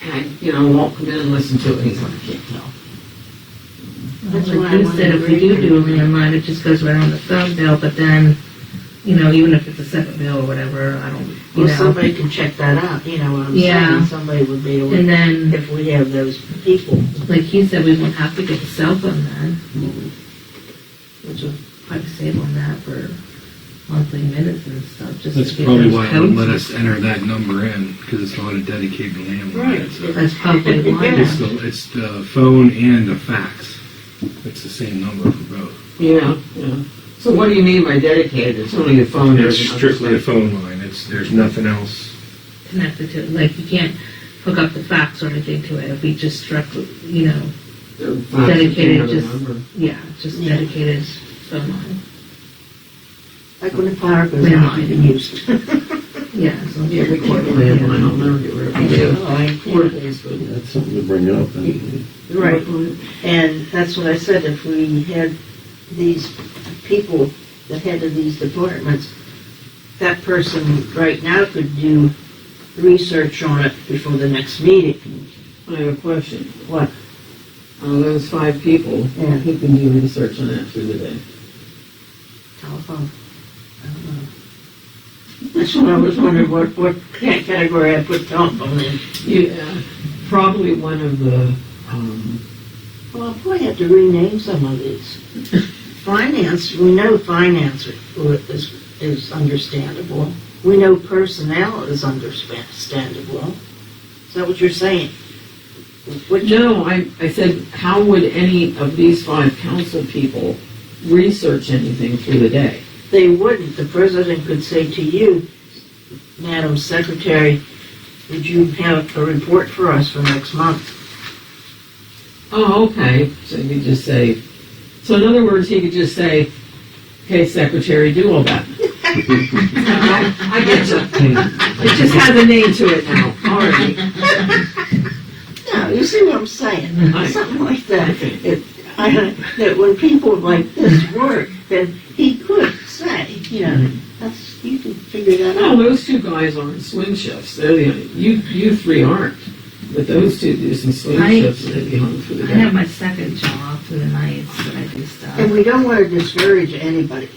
had, Walt come in and listen to it, and he's like, I can't tell. That's Like why I you wanted said, to if we read do it. a landline, it just goes right on the phone bill, but then, even if it's a separate bill or whatever, I don't, Well, somebody can check that out, you know what I'm Yeah. saying? Somebody would be able, And then, if we have those people, like he said, we won't have to get a cell phone then, which will probably save on that for monthly minutes and stuff, just that's to get probably those why it wouldn't codes. let us enter that number in, because it's not a dedicated landline. Right. That's probably why. It's the phone and the fax. It's the same number for both. Yeah. So what do you mean by dedicated? It's only a phone. It's strictly a phone line. There's nothing else. Connected to it, like you can't hook up the fax or anything to it, it'll be just strictly, dedicated, just Yeah. dedicated phone line. like when the fire goes out, you can use it. Yeah, so Yeah, we can't landline, I'll never get rid of it. Oh, I can't. That's something to bring up. And Right, and that's what I said, if we had these people, the head of these departments, that person right now could do research on it before the next meeting. I have a question. What? Those 5 people, Yeah. who can do research on that through the day? Telephone? I don't know. That's what I was wondering, what category I put telephone in. Yeah, probably one of the, Well, I'll probably have to rename some of these. Finance, we know finance is understandable. We know personnel is understandable. Is that what you're saying? no, I said, how would any of these 5 council people research anything through the day? They wouldn't. The president could say to you, Madam Secretary, would you have a report for us for next month? Oh, okay, so you could just say, so in other words, he could just say, okay, Secretary, do all that. I get you. It just has a name to it now, all right. No, you see what I'm saying? Something like that. That when people like this work, then he could say, that's, you can figure that Well, out. those 2 guys aren't swing shifts, they're the, you 3 aren't. But those 2 do some swing shifts and they'd be home for the I day. have my second job for the nights that I do stuff. And we don't want to discourage anybody.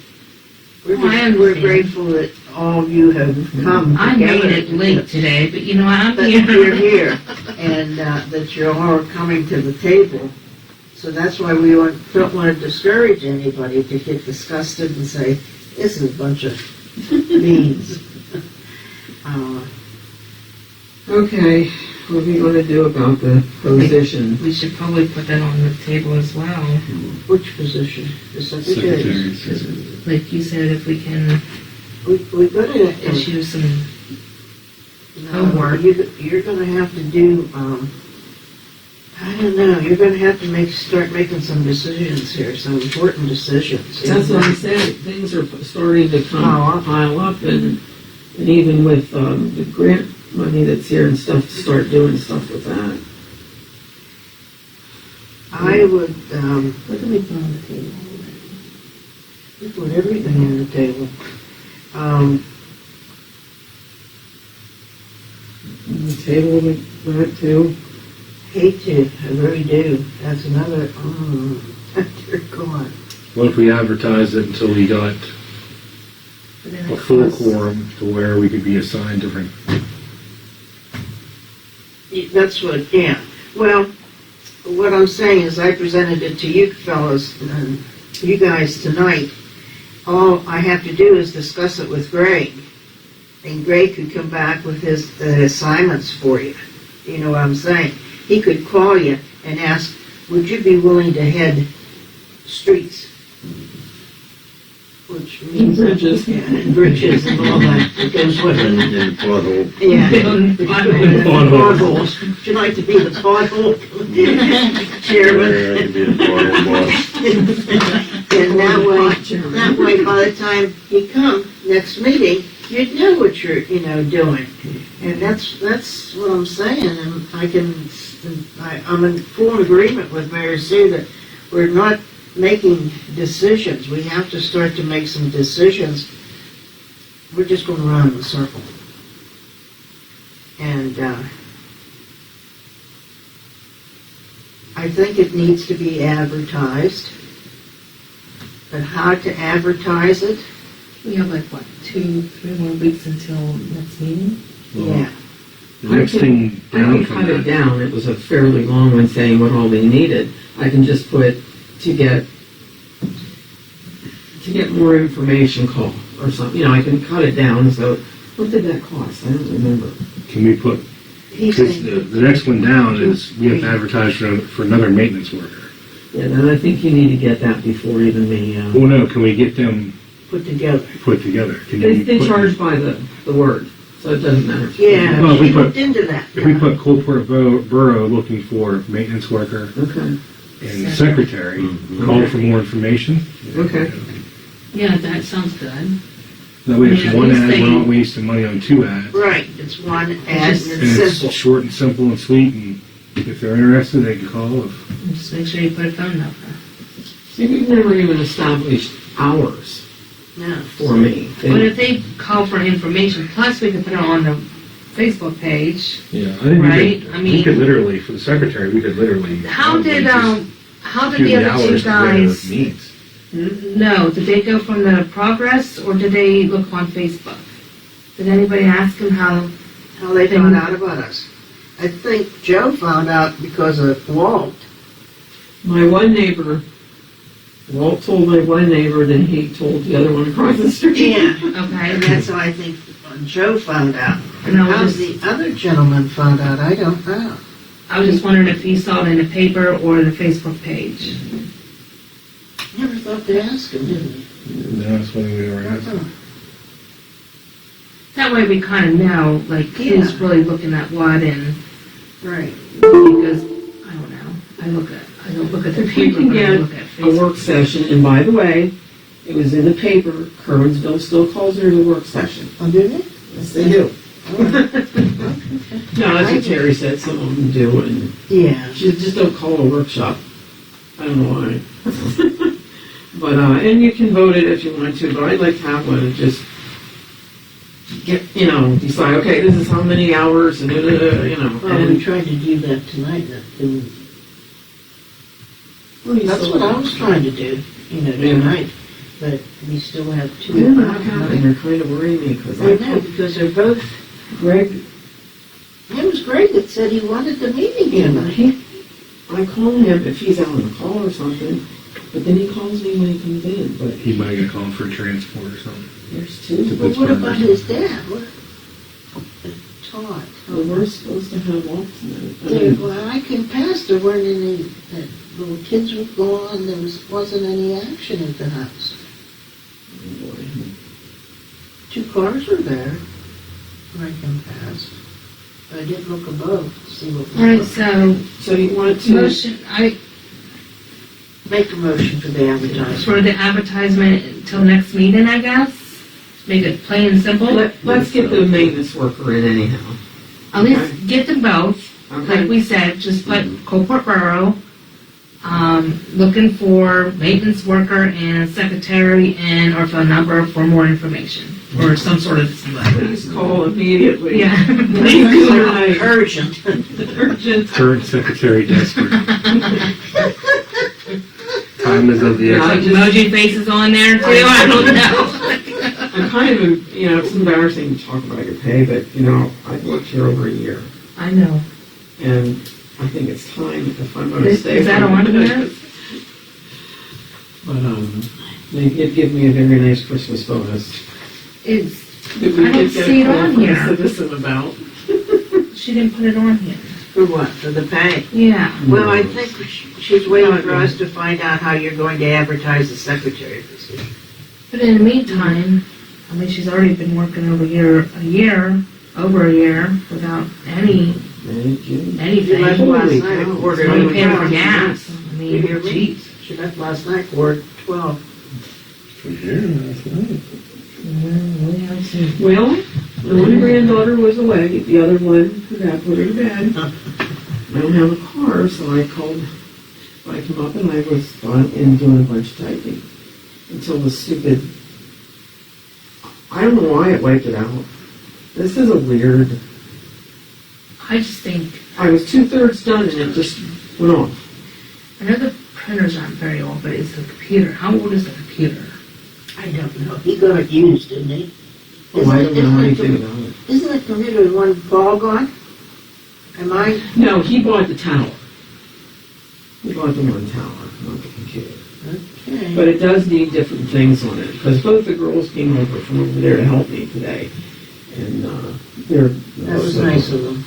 We're grateful that all of you have come I together. made it late today, but you know, I'm But here. you're here, and that you're all coming to the table. So that's why we don't want to discourage anybody to get disgusted and say, this is a bunch of beans. Okay, what do you want to do about the position? We should probably put that on the table as well. Which position? The secretary's? Secretaries. Like you said, if we can We got to issue some homework. You're going to have to do, I don't know, you're going to have to start making some decisions here, some important decisions. That's what I said, things are starting to Pile pile up, and even with the grant money that's here and stuff, to start doing stuff with that. I would, What do we put on the table? we put everything on the table. The table with that too. Hate to, I really do. That's another, dear God. What if we advertised it until we got But then a it full costs- quorum to where we could be assigned different? That's what, yeah. Well, what I'm saying is I presented it to you fellows, you guys tonight. All I have to do is discuss it with Greg. And Greg could come back with his assignments for you. You know what I'm saying? He could call you and ask, would you be willing to head streets? Which means Bridges. Yeah, and bridges and all that. Because what? And pothole. Yeah. Potholes. Potholes. Would you like to be the pothole chairman? Yeah, I could be a pothole boss. And that way, by the time you come next meeting, you'd know what you're, doing. And that's what I'm saying, and I'm in full agreement with Mary Sue that we're not making decisions. We have to start to make some decisions. We're just going around in a circle. And I think it needs to be advertised. But how to advertise it? We have like, what, 2-3 more weeks until next meeting? Yeah. The next thing I down can from cut it that. down, it was a fairly long one saying what all they needed. I can just put to get more information call or something, I can cut it down, so, what did that cost? I don't remember. Can we put, He's because saying, the next one down is we have to advertise for another maintenance worker. Yeah, then I think you need to get that before even the, Well, no, can we get them put together. put together? Can they you put- charge by the word, so it doesn't matter. Yeah, Well, we she put- looked into that. If we put Coalport Borough looking for maintenance worker Okay, and secretary, call for more information. okay. Yeah, that sounds good. That way it's Yeah, one these ad, we're not things- wasting money on 2 ads. Right, it's one ad just- and And it's it's simple. short and simple and sweet, and if they're interested, they can call. If Just make sure you put a phone number. See, we've never even established hours No. for me. But if they call for information, plus we can put it on the Facebook page. Yeah, I think Right, I we mean- could literally, for the secretary, we could literally. How did do the other two guys Meets. know? Did they go from the progress or did they look on Facebook? Did anybody ask them how? How they found out about us. I think Joe found out because of Walt. My one neighbor, Walt told my one neighbor, then he told the other one across the street. Yeah. Okay. And that's how I think Joe found out. And I How was the other gentleman found out, I don't know. I was just wondering if he saw it in the paper or the Facebook page. Never thought to ask him, didn't we? That's when we were asking. That way we kind of know, like, who's Yeah. really looking at what and, Right. because, I don't know, I don't look at the If we paper, can but I get look at a Facebook. work session, and by the way, it was in the paper, Kerwinsville still calls it a work session. Oh, did they? Yes, they do. Oh, No, that's what Terry said, some of them do, and yeah. just don't call it a workshop. I don't know why. But, and you can vote it if you want to, but I'd like to have one and just get, decide, okay, this is how many hours, and, Well, we and. tried to do that tonight, that didn't. Well, you That's still- what I was trying to do, Yeah. tonight. but we still have I two. don't know what happened, they're kind of worrying me, because I know, because they're both, Greg, it was Greg that said he wanted the meeting yeah, tonight. I call him if he's out on a call or something, but then he calls me when he comes in, but He might get called for transport or something. there's two. But what about his dad? What? Todd. Well, we're supposed to have walks now. Well, I can pass, there weren't any, the little kids were gone, wasn't any action at the house. Two cars were there when I come past. I did look above to see what was. All right, so So you want to, motion, Make a motion for the advertisement. for the advertisement until next meeting, I guess? Make it plain and simple? let's get the maintenance worker in anyhow. At least get them both. Okay. Like we said, just put Coalport Borough, looking for maintenance worker and secretary and or phone number for more information, or some sort of symbol. Please call immediately. Yeah. Tonight. Urgent. Urgent. Current secretary desperate. Time is of the Yeah, essence. Emoji faces on there too, I don't know. I'm kind of, it's embarrassing to talk about your pay, but, I've worked here over a year, I know. and I think it's time if I'm going to stay. Is that on here? But, they did give me a very nice Christmas bonus. It's, Did we I don't get that see it on call from here. a citizen about? she didn't put it on here. For what? For the pay? Yeah. Well, I think she's waiting for us to find out how you're going to advertise the secretary position. But in the meantime, I mean, she's already been working over over a year, without anything. You left last night, cow. quarter She's to only paying for 12. gas. I You mean, hear me? geez. She left last night, quarter to 12. From here last night. We haven't seen. Well, the one granddaughter was away, the other one, her dad put her to bed. I don't have a car, so I called, I come up and I was in doing a bunch of typing until the stupid, I don't know why it wiped it out. This is a weird, I just think, I was 2/3 done and it just went off. I know the printers aren't very old, but it's the computer. How old is the computer? I don't know. He got it used, didn't he? Oh, I don't know anything Isn't about it. the computer the one ball gone? Am I? No, he bought the tower. He bought the one tower, not the computer. Okay. But it does need different things on it, because both the girls came over from over there to help me today. And, That was nice of them.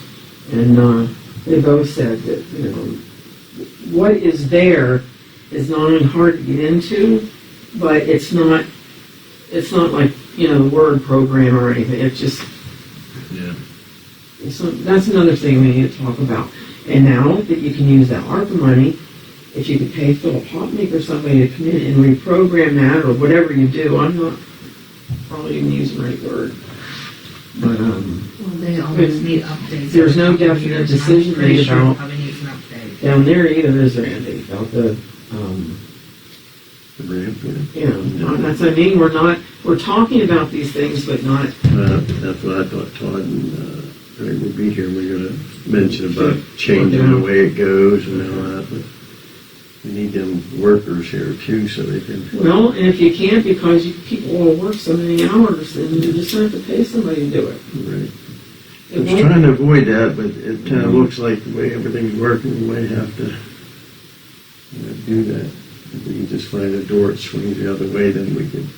And, they both said that, what is there is not only hard to get into, but it's not like, the Word program or anything. It's just, Yeah. that's another thing we need to talk about. And now that you can use that ARPA money, if you could pay Philip Hopnick or somebody to come in and reprogram that or whatever you do, I'm not probably even using the right word. But, Well, they always need updates. There's no definite decision I'm pretty made sure about- probably needs an update. down there either, is there, Andy, about the, The ramp, yeah. that's, we're talking about these things, but not, That's what I thought Todd and Greg would be here. We're going to mention about changing the way it goes and all that. But we need them workers here too, so they can. well, and if you can't because people all work so many hours, then you just have to pay somebody to do it. Right. I was trying to avoid that, but it kind of looks like the way everything's working, we might have to do that. If we can just find a door that swings the other way, then we can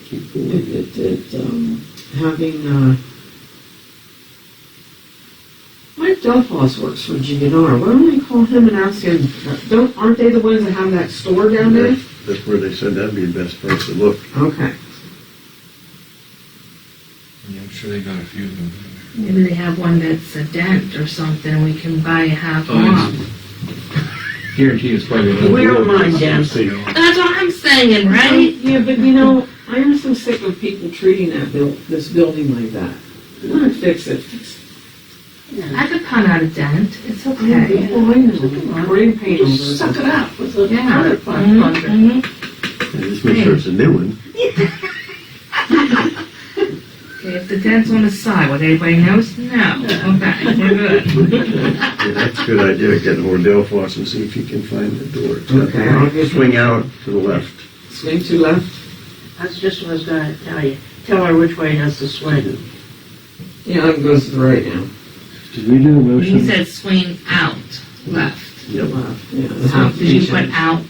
keep going. Having, Mike Delphos works for GNR. Why don't we call him and ask him, aren't they the ones that have that store down there? That's where they said that'd be the best place to look. Okay. Yeah, I'm sure they got a few of them. Maybe they have one that's a dent or something, we can buy a half Oh, off. Guarantee it's probably. We don't mind them. So you don't- That's what I'm saying, right? Yeah, but I am so sick of people treating this building like that. You want to fix it, fix it. I could pound out a dent, it's okay. Oh, I know. Or you paint over it. Just suck it up with a Yeah. powder plunger. Mhm. And just make sure it's a new one. Okay, if the dent's on the side, what everybody knows? No. Okay, we're good. Yeah, that's a good idea, get more Delphos and see if you can find the door. It's got Okay, I'll get- Swing out to the left. Swing to left. That's just what I was gonna tell you. Tell her which way it has to swing. Yeah, it goes to the right now. Did we do a motion? You said swing out, left. Left, yeah. the So half did you each put end. out?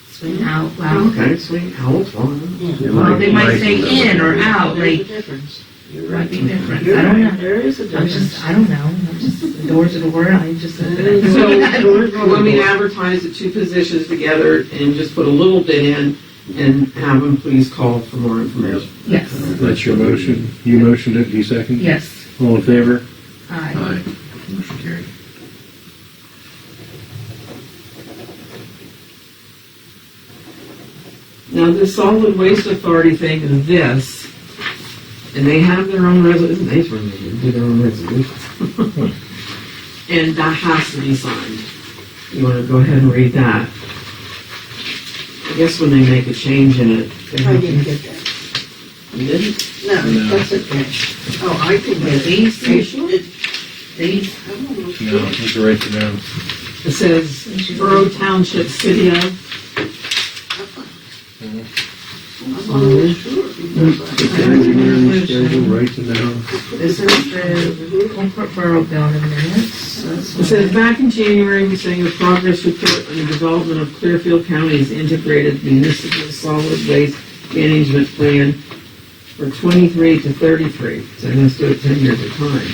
Swing out, left? Okay, swing out, one. Yeah. Well, they might say in or out, There's a like, difference. You're might right. be different. You're I don't right. know. There is a I'm difference. just, I don't know. I'm just, the doors of the word, I just. So, when we advertise the two positions together and just put a little bit in and have them please call for more information. Yes, That's your motion. You motioned it, you second? yes, All in favor? aye. Motion carried. Now, the Solid Waste Authority thing is this, and they have their own resolution, they do their own resolution. And that has to be signed. You want to go ahead and read that? I guess when they make a change in it, they I have didn't to. get that. You didn't? No, that's okay. Oh, I can get These, it. these, No, it's right to know. It says Borough Township City of. I'm almost sure because Engineering schedule, right to know. this is the Coalport Borough building minutes. That's It says, back in January, we sang the progress report on the development of Clearfield County's integrated municipal solid waste management plan for 23 to 33. So let's do it 10 years at a time.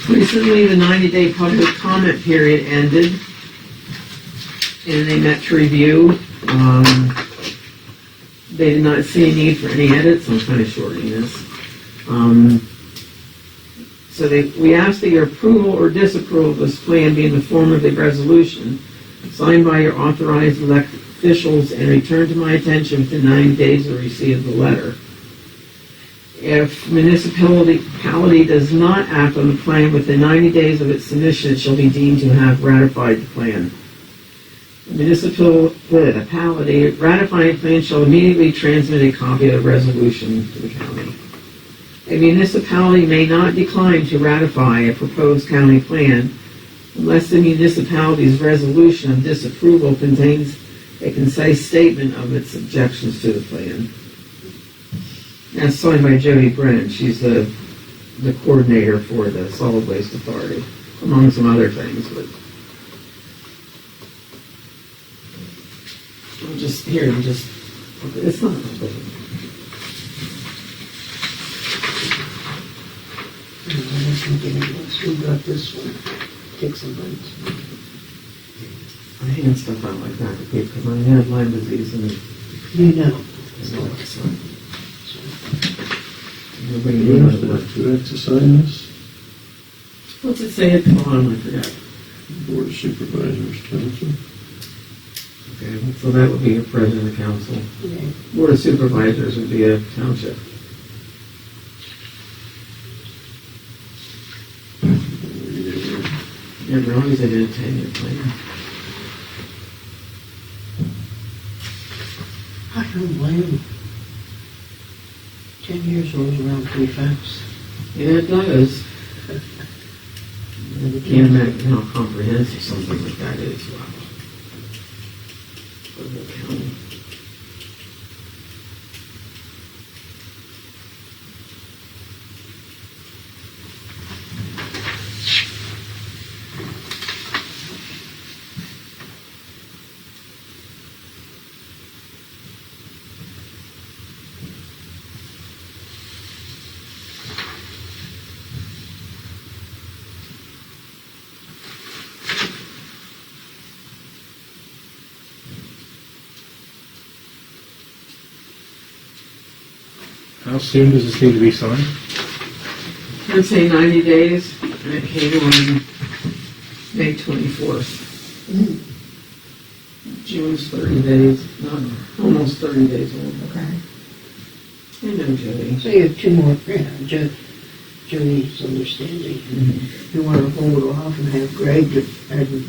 Recently, the 90-day public comment period ended, and they met to review. They did not see a need for any edits. I'm kind of shortening this. So we ask that your approval or disapproval of this plan be in the form of a resolution signed by your authorized elected officials and returned to my attention within 90 days of receipt of the letter. If municipality does not act on the plan within 90 days of its submission, it shall be deemed to have ratified the plan. The municipality ratifying plan shall immediately transmit a copy of the resolution to the county. A municipality may not decline to ratify a proposed county plan unless the municipality's resolution of disapproval contains a concise statement of its objections to the plan. That's signed by Jody Brennan. She's the coordinator for the Solid Waste Authority, among some other things, but it's not that big. Who got this one? Take some bites. I hand stuff out like that to people because I have Lyme disease and You know. it's not this one. Nobody You knew have what it was. to sign this? What's it say at the bottom? I forgot. Board of Supervisors Council. Okay, so that would be your president of council. Yeah. Board of Supervisors would be a township. Yeah, we're always in a 10-year plan. I don't blame him. 10 years rolls around pretty fast. Yeah, it does. You can't imagine how comprehensive something like that is. Wow. For the county. How soon does this need to be signed? I'd say 90 days, and it came on May 24th. June's 30 days, not almost 30 days old. Okay. I know, Jody. So you have two more, Jody's understanding. You want to hold it off and have Greg to,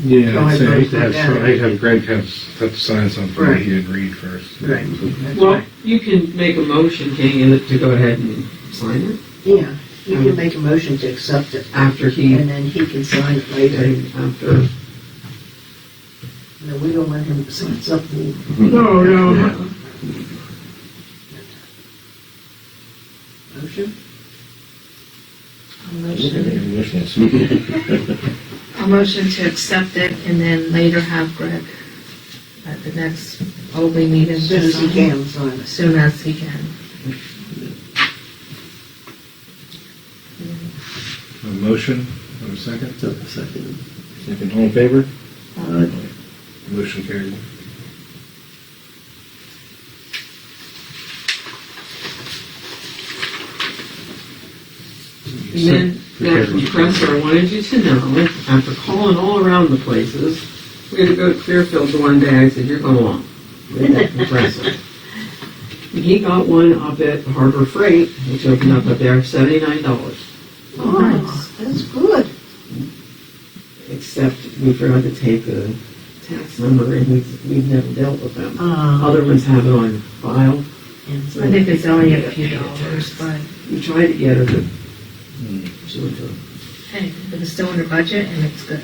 Yeah, I'd say I hate to look at it. have Greg have to sign something that he didn't read first. Right. That's Well, right. you can make a motion, can you, to go ahead and sign it Yeah, you can make a motion to accept it, after he, and then he can sign it later. after. No, we don't want him to sign something. No. motion? A motion to accept it and then later have Greg at the next Oldie meeting. As soon as he can sign As it. soon as he can. A motion, a second? Second. Second, all in favor? Aye. Motion carried. And then, that compressor, I wanted you to know, after calling all around the places, we had to go to Clearfield the one day, I said, you're going along with that compressor. And he got one up at Harbor Freight, which opened up there, $79. Oh, that's good. Except we forgot to take the tax number, and we've never dealt with them. Other ones have it on file. I think it's only a few dollars, but We tried to get her to, she went to, hey, if it's still under budget and it's good.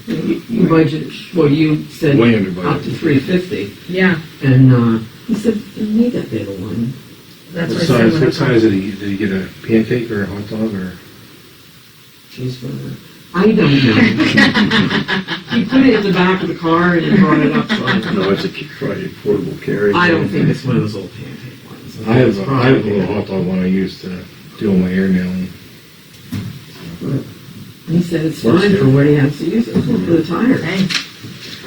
you budgeted, well, you said Way under up to budget. $350, Yeah, and he said, you need that big of one. that's What what I said. size, what size did he get a pancake or a hot dog or? Cheeseburger. I don't know. He put it in the back of the car and then brought it up, so I don't know. No, it's a probably portable carry. I don't think it's one of those old pancake ones. I have a little hot dog one I use to do all my air nailing. He said it's fine for what he has to use it for the tires. Hey,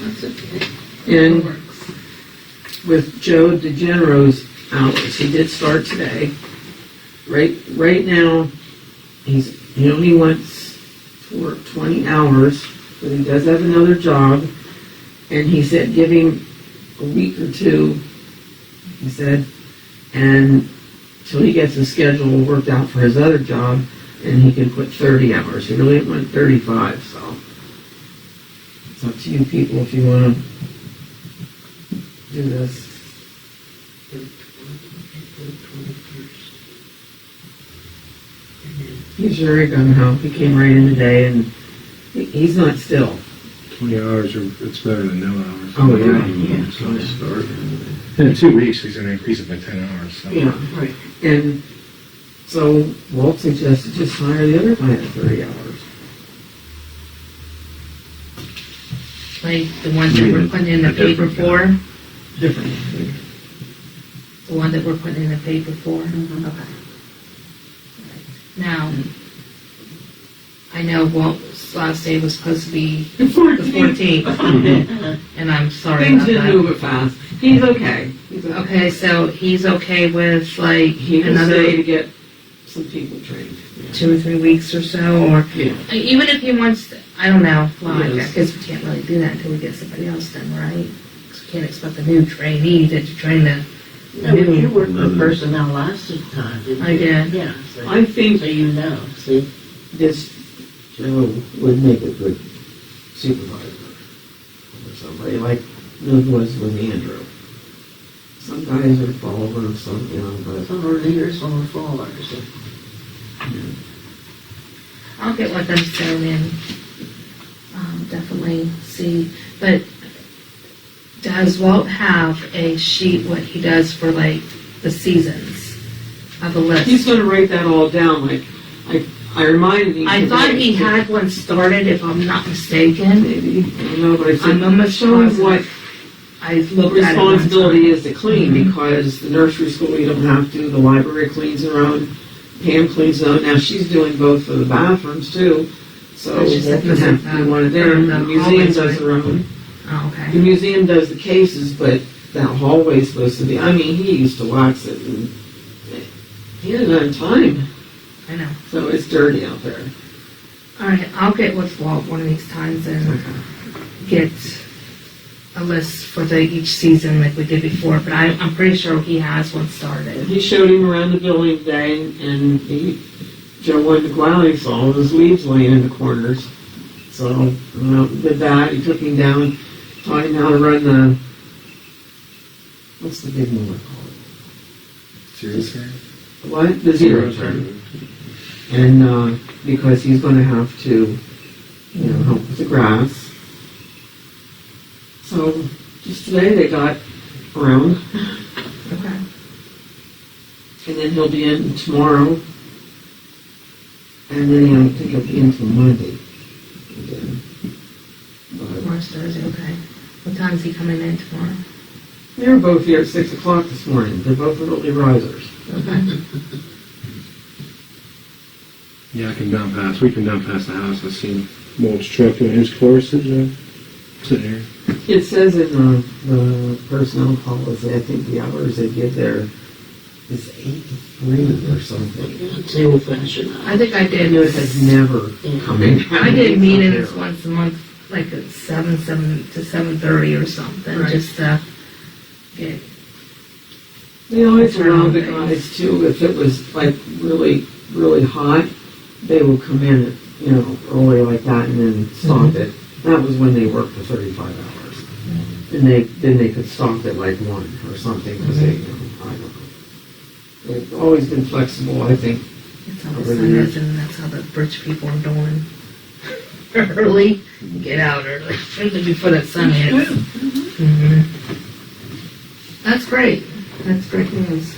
That's okay. it And works. with Joe DeGenero's hours, he did start today. Right now, he only wants to work 20 hours, but he does have another job. And he said give him a week or two, he said, and till he gets his schedule worked out for his other job, and he can put 30 hours. He really went 35, so it's up to you people if you want to do this. He's very gung-ho. He came right in today, and he's not still. 20 hours, it's better than no hours. Oh, yeah. So, Nice start. in 2 weeks, he's going to increase it by 10 hours. So. Yeah, Right. and so Walt suggested just hire the other guy at 30 hours. Like the ones that we're putting in the paper for, Different. the one that we're putting in the paper for? Mhm. Okay. Now, I know Walt's last day was supposed to be the 14th, and I'm sorry Things about didn't that. move it fast. He's okay. He's okay. Okay, so he's okay with like He will another say to get some people trained. 2 or 3 weeks or so, or Yeah. even if he wants, I don't know, well, I Yes. guess we can't really do that until we get somebody else done, right? 'Cause we can't expect a new trainee to train the No, but you worked with personnel last time, didn't you? I did. Yeah, so, I think so you know, see? this Joe would make a good supervisor or somebody like it was with Andrew. Some guys are followers, some, but Some are leaders, some are followers. I'll get with them soon and definitely see. But does Walt have a sheet what he does for like the seasons of a list? he's going to write that all down. Like I reminded him. I thought today, he had one started, if I'm not mistaken. maybe. I don't know, but I said, I'm almost show him what positive. I looked at it one responsibility time. is to clean, because the nursery school you don't have to, the library cleans their own, Pam cleans their own. Now she's doing both for the bathrooms too, so But she said Walt can have to do one of them. The museum hallways, does right? their own. Oh, The okay. museum does the cases, but that hallway's supposed to be, I mean, he used to wax it and he doesn't have time, I know. so it's dirty out there. All right, I'll get with Walt one of these times and get a list for each season like we did before, but I'm pretty sure he has one started. He showed him around the building today, and Joe went to go out and he saw all those leaves laying in the corners. So, did that. He took him down, taught him how to run the, what's the big mower called? Seriously? What? The zero turn. And, because he's gonna have to, help with the grass. So, just today they got around. Okay. And then he'll be in tomorrow. And then I don't think he'll be in till Monday. Again. But Tomorrow's Thursday, okay. What time is he coming in tomorrow? they were both here at 6 o'clock this morning. They're both early risers. Okay. Yeah, I can down past. We can down past the house. I've seen Mulch truck and his car sitting here. It says in the personnel policy, I think the hours they give there is 8 to 3 or something. It's the old fashioned. I think I I did. know it has never come in. I did meetings once a month, like at 7 to 7:30 or something, Right. just to get. They always allow the guys too, if it was like really, really hot, they would come in, you know, early like that and then stop it. That was when they worked for 35 hours. And then they could stop at like 1 or something, because they, you know, I don't know. They've always been flexible, I think. That's how the sun is, and that's how the bridge people are doing. Early, get out early, usually before the sun hits. That's great. That's great news.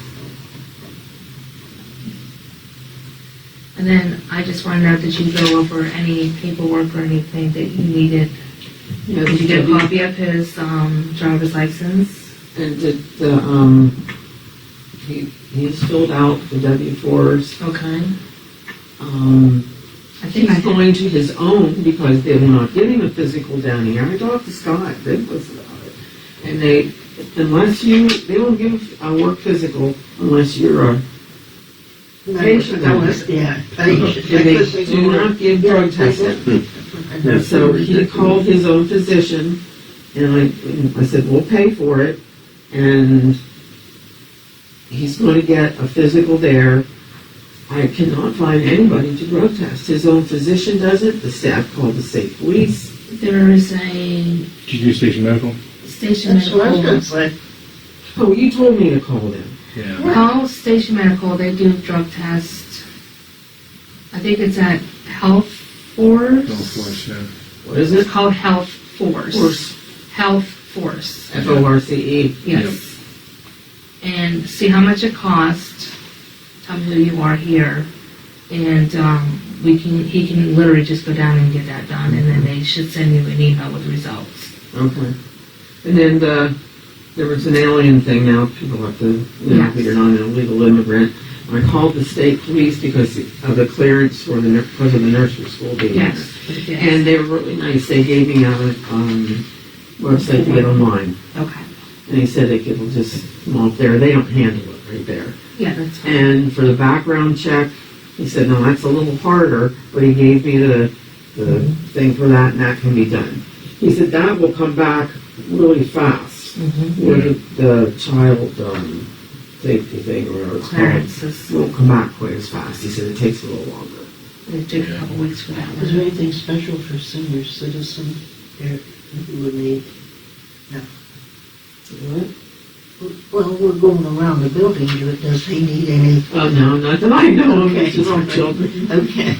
And then I just want to know, did you go over any paperwork or anything that you needed? Yeah, Did you get a copy of his driver's license? And did he's filled out the W-4s. Okay. I think He's going to his own because they will not give him a physical down here. I talked to Scott, they was about it. And they won't give a work physical unless you're a patient. Yeah, patient. And they do not give drug testing. And so he called his own physician, and I said, we'll pay for it, and he's going to get a physical there. I cannot find anybody to drug test. His own physician does it, the staff called the state police. there is a Did you do station medical? station That's what I was medical. gonna say. Oh, you told me to call them. Yeah. Call Station Medical, they do drug test. I think it's at Health Force. Golf force, yeah. What is It's it? called Health Force. Force. Health Force. F-O-R-C-E. Yes. And see how much it costs. Tell me who you are here. And he can literally just go down and get that done, and then they should send you an email with results. Okay. And then there was an alien thing now. People have to, you know, Yes. that you're not an illegal immigrant. I called the state police because of the clearance for because of the nursery school being there. Yes. And they were really nice. They gave me a website to get online. Okay. And he said they could just come off there. They don't handle it right there. Yeah, that's fine. And for the background check, he said, no, that's a little harder, but he gave me the thing for that, and that can be done. He said that will come back really fast with the child safety thing or whatever it's called. Clearances. It won't come back quite as fast. He said it takes a little longer. It took a couple weeks for that Is there one. anything special for senior citizens there that we would need? What? Well, we're going around the building, does he need any? Oh, no, not that I know of. Okay. It's just for children. Okay.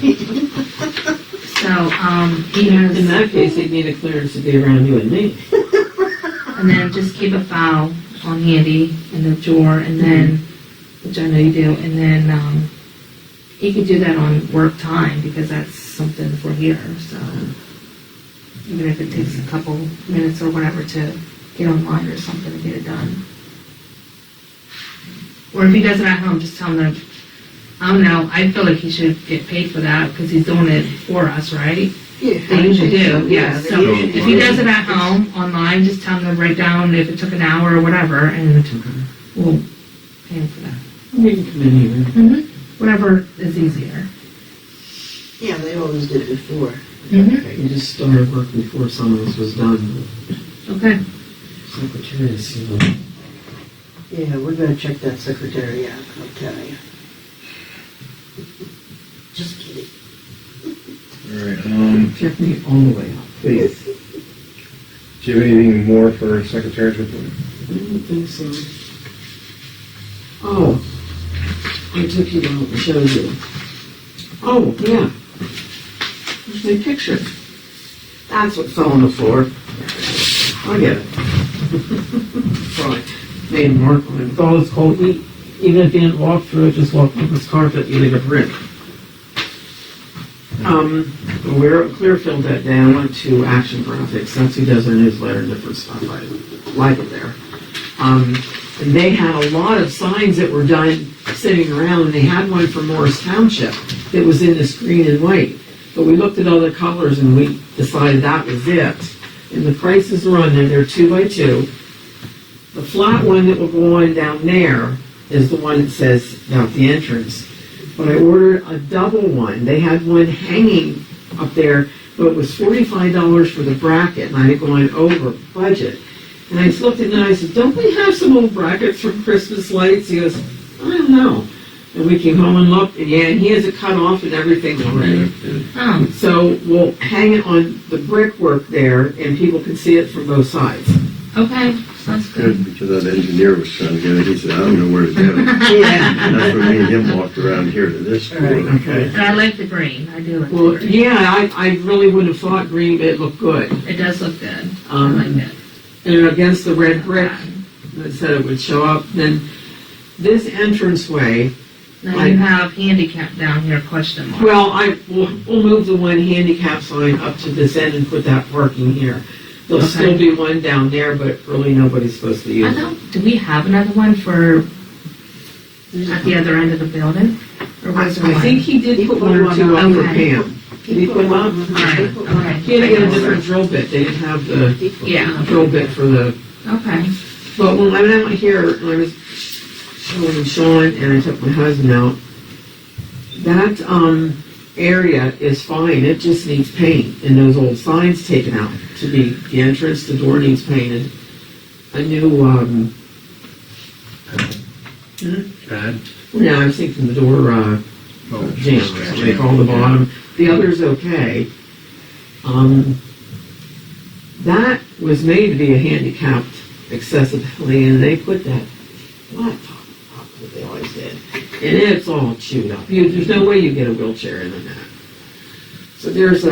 So, he has, In that case, he'd need a clearance to be around you and me. and then just keep a file on handy in the drawer, and then, which I know you do, and then, he could do that on work time, because that's something for here, so. Even if it takes a couple minutes or whatever to get online or something to get it done. Or if he does it at home, just tell him that, I don't know, I feel like he should get paid for that, because he's doing it for us, right? Yeah, They usually do, yeah. they So usually if he do. does it at home, online, just tell him to write down if it took an hour or whatever, and we'll pay him for that. You can come in here. Whatever is easier. Yeah, they always did it before. You just started work before some of this was done. Okay. Secretaries, you know. Yeah, we're gonna check that secretary out, I'll tell you. Just kidding. All right. Check me all the way up, please. Do you have anything more for secretaries report? I don't think so. Oh, I took you out and showed you. Oh, yeah. Here's my picture. That's what fell on the floor. I get it. So I made him work on it with all this cold heat. even if you didn't walk through it, just walk on this carpet, you leave a brick. We're at Clearfield that day. I went to Action Graphics. That's who does our newsletter and different stuff. I like it there. And they had a lot of signs that were done sitting around. They had one for Morris Township that was in this green and white. But we looked at other colors and we decided that was it. And the prices are on there. They're 2x2. The flat one that will go on down there is the one that says about the entrance. But I ordered a double one. They had one hanging up there, but it was $45 for the bracket, and I had gone over budget. And I just looked at it and I said, don't we have some old brackets from Christmas lights? He goes, I don't know. And we came home and looked, and yeah, and he has it cut off and everything already. Oh, So we'll hang it on the brickwork there, and people can see it from both sides. okay, sounds good. Good, because that engineer was trying to get it, he said, I don't know where to get it. Yeah. And that's when me and him walked around here to this Right. corner. Okay. And I like the green, I do like Well, the green. yeah, I really wouldn't have thought green, but it looked good. It does look good, I Um, like it. And against the red brick, I said it would show up. Then this entranceway, Now you have handicap down here, question mark. well, we'll move the one handicap sign up to this end and put that parking here. There'll Okay. still be one down there, but really nobody's supposed to I use it. don't, do we have another one for, at the other end of the building? Or was there I one? think he did put one or two up for Okay. Pam. Did he put them up? Alright, okay. He had to get a different drill bit. They didn't have the Yeah, drill bit for the, okay. but when I went here, and I was showing Sean and I took my husband out, that, area is fine, it just needs paint, and those old signs taken out to be the entrance, the door needs painted. A new, Bad? yeah, I was thinking the door, Oh, jams, what they call the bottom. The other's okay. That was made to be a handicapped accessibility, and they put that flat top up, that they always did. And it's all chewed up. There's no way you get a wheelchair in that. So here's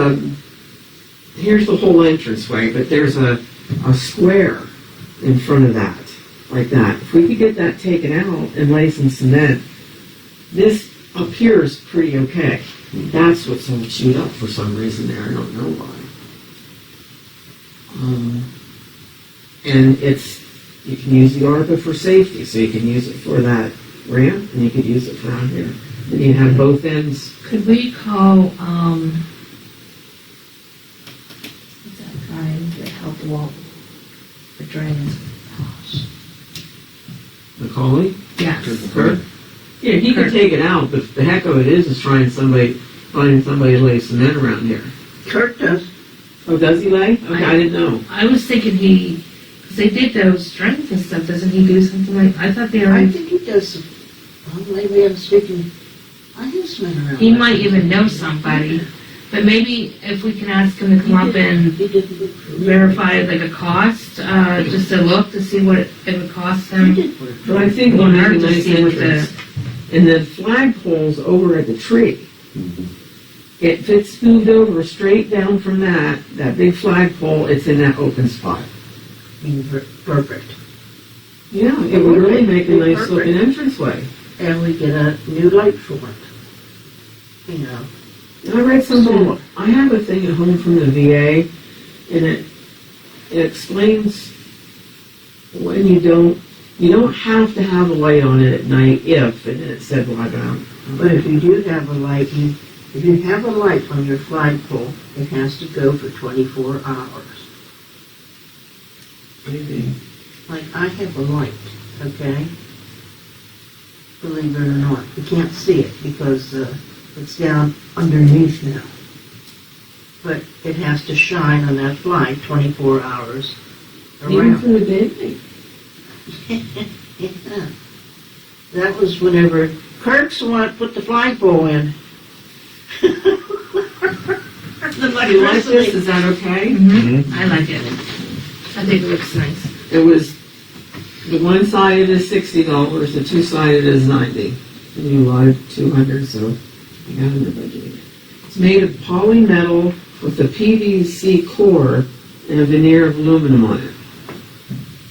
the whole entranceway, but there's a square in front of that, like that. If we could get that taken out and lay some cement, this up here is pretty okay. That's what's all chewed up for some reason there. I don't know why. And you can use the ARPA for safety, so you can use it for that ramp, and you could use it for out here. And you have both ends. Could we call, what's that guy that helped Walt, the drains? Gosh. Macaulay? Yes. Kurt? Yeah, he could take it out, but the heck of it is finding somebody to lay cement around here. Kurt does. Oh, does he lay? Okay, I didn't know. I was thinking because they did those drains and stuff, doesn't he do something like, I thought they I were, think he does, well, maybe I'm speaking, I have swim around. he might even know somebody, but maybe if we can ask him to come up and He did. verify like a cost, just to look to see what it would cost He him. did work. But I think It we'll would make a hurt to nice see what entrance. the, And the flagpole's over at the tree. If it's moved over straight down from that big flagpole, it's in that open spot. Perfect. Yeah, it would really make a nice looking entranceway. And we get a new light for it. You know. And I read something, I have a thing at home from the VA, and it explains when you don't have to have a light on it at night if, and it said, well, I don't. But if you do have a light, if you have a light on your flagpole, it has to go for 24 hours. Maybe. Like, I have a light, okay? Believe it or not. You can't see it because it's down underneath now. But it has to shine on that flag 24 hours Even around. through the day? Yeah. That was whenever Kirk's the one that put the flagpole in. The You like this? Is that okay? I like it. I think it looks nice. It was, the one sided is $60, the two sided is $90. And you allotted 200, so I got in the budget. It's made of polymetal with a PVC core and a veneer of aluminum on it.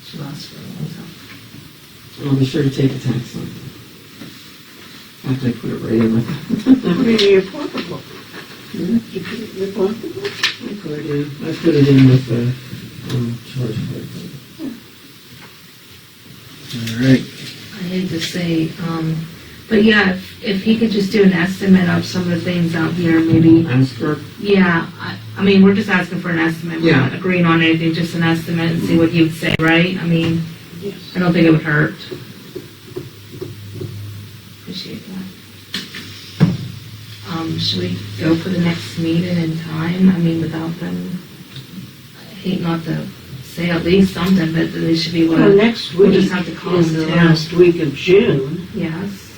She lost for a long time. And I'll be sure to take a tax on it. fact, I put it right in with, Put it in your pocketbook. You put it in your pocketbook? I put it in with the, charge card. All right. I hate to say, but yeah, if he could just do an estimate of some of the things out here, maybe, Ask her. yeah, I mean, we're just asking for an estimate, we're not agreeing on anything, just an estimate and see what he would say, right? I mean, Yes. I don't think it would hurt. Appreciate that. Should we go for the next meeting in time? I mean, without them, I hate not to say at least something, but they should be able Well, to, next we'll week just have to call is them the too. last week of June. Yes.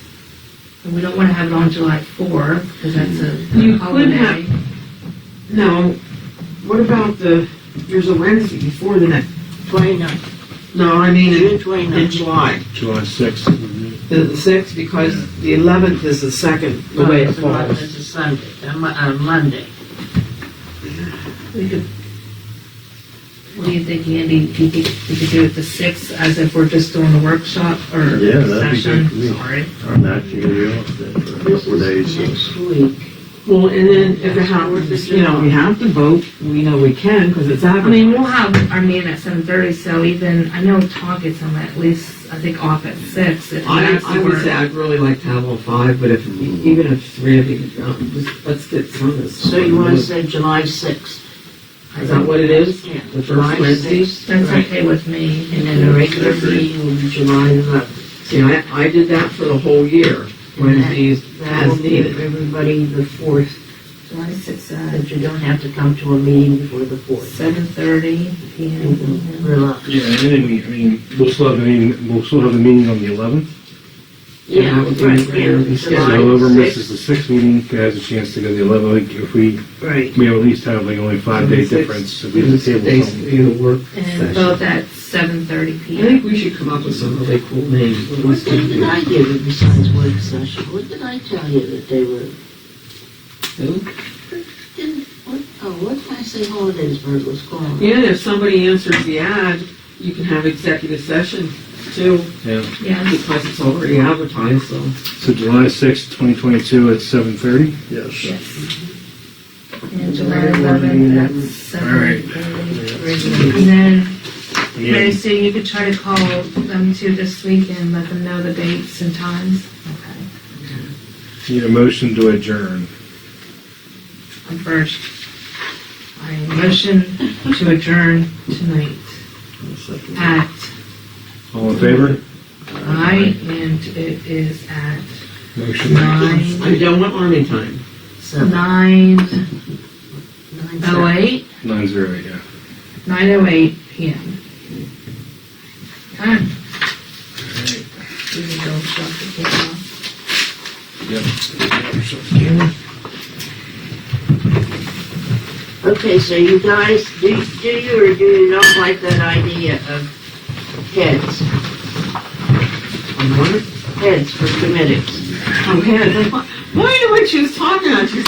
And we don't want to have it on July 4th, because that's a You could holiday. have- No, what about there's a Wednesday before the next, 29th, no, I mean June in 29th. July. July 6th. The 6th, because the 11th is the second, the way it It's falls. a Sunday, a Monday. We could, what do you think, Andy? Do you think we could do it the 6th, as if we're just doing a workshop or Yeah, that'd be session? good for me. Sorry. I'm actually gonna be off then for a This couple of days, is so. next week. Well, and then if it happens, we have to vote, we know we can, because it's I mean, advertised. we'll have our meeting at 7:30, so even, I know Tom gets them at least, I think, off at 6, if he has I to would work. say I'd really like to have all 5, but if, even if 3 of you could go, let's get some of this. So you want to say July 6th? Is that what it is? Yeah. The July first Wednesday? 6th, That's right. okay with me. And then the regular meeting will be July 11th. See, I did that for the whole year, Wednesdays That will as give needed. everybody the 4th, July 6th that you don't have to come to a meeting before the 4th. 7:30 p.m. Relax. Yeah, I mean, we'll still have the meeting on the 11th. Yeah, Yeah, that would be right, great. yeah. So July whoever 6th. misses the 6th meeting has a chance to go to the 11th. Like, if we Right. at least have like only 5-day difference, if we have to table something. Basically, the work And session. both at 7:30 I p.m. think we should come up with some really cool names. What thing did I give you besides work session? What did I tell you that they were? What did I say Hollidaysburg was called? Yeah, and if somebody answers the ad, you can have executive session too, Yeah. Yes. because it's already advertised, so. So July 6th, 2022 at 7:30. Yes. Yes. And July 11th at 7:30. And then, Mary Yeah. Sue, you could try to call them too this week and let them know the dates and times. Okay. Need a motion to adjourn. I'm first. I motion to adjourn tonight at All in favor? and it is at Motion. 9:08. I don't want army time. 9:08 9-0, yeah. 9:08 p.m. Okay. We can go shut the camera. Yep. Okay, so you guys, do you or do you not like that idea of heads? I'm wondering, Heads for committees? oh, head, why do I choose talking at you?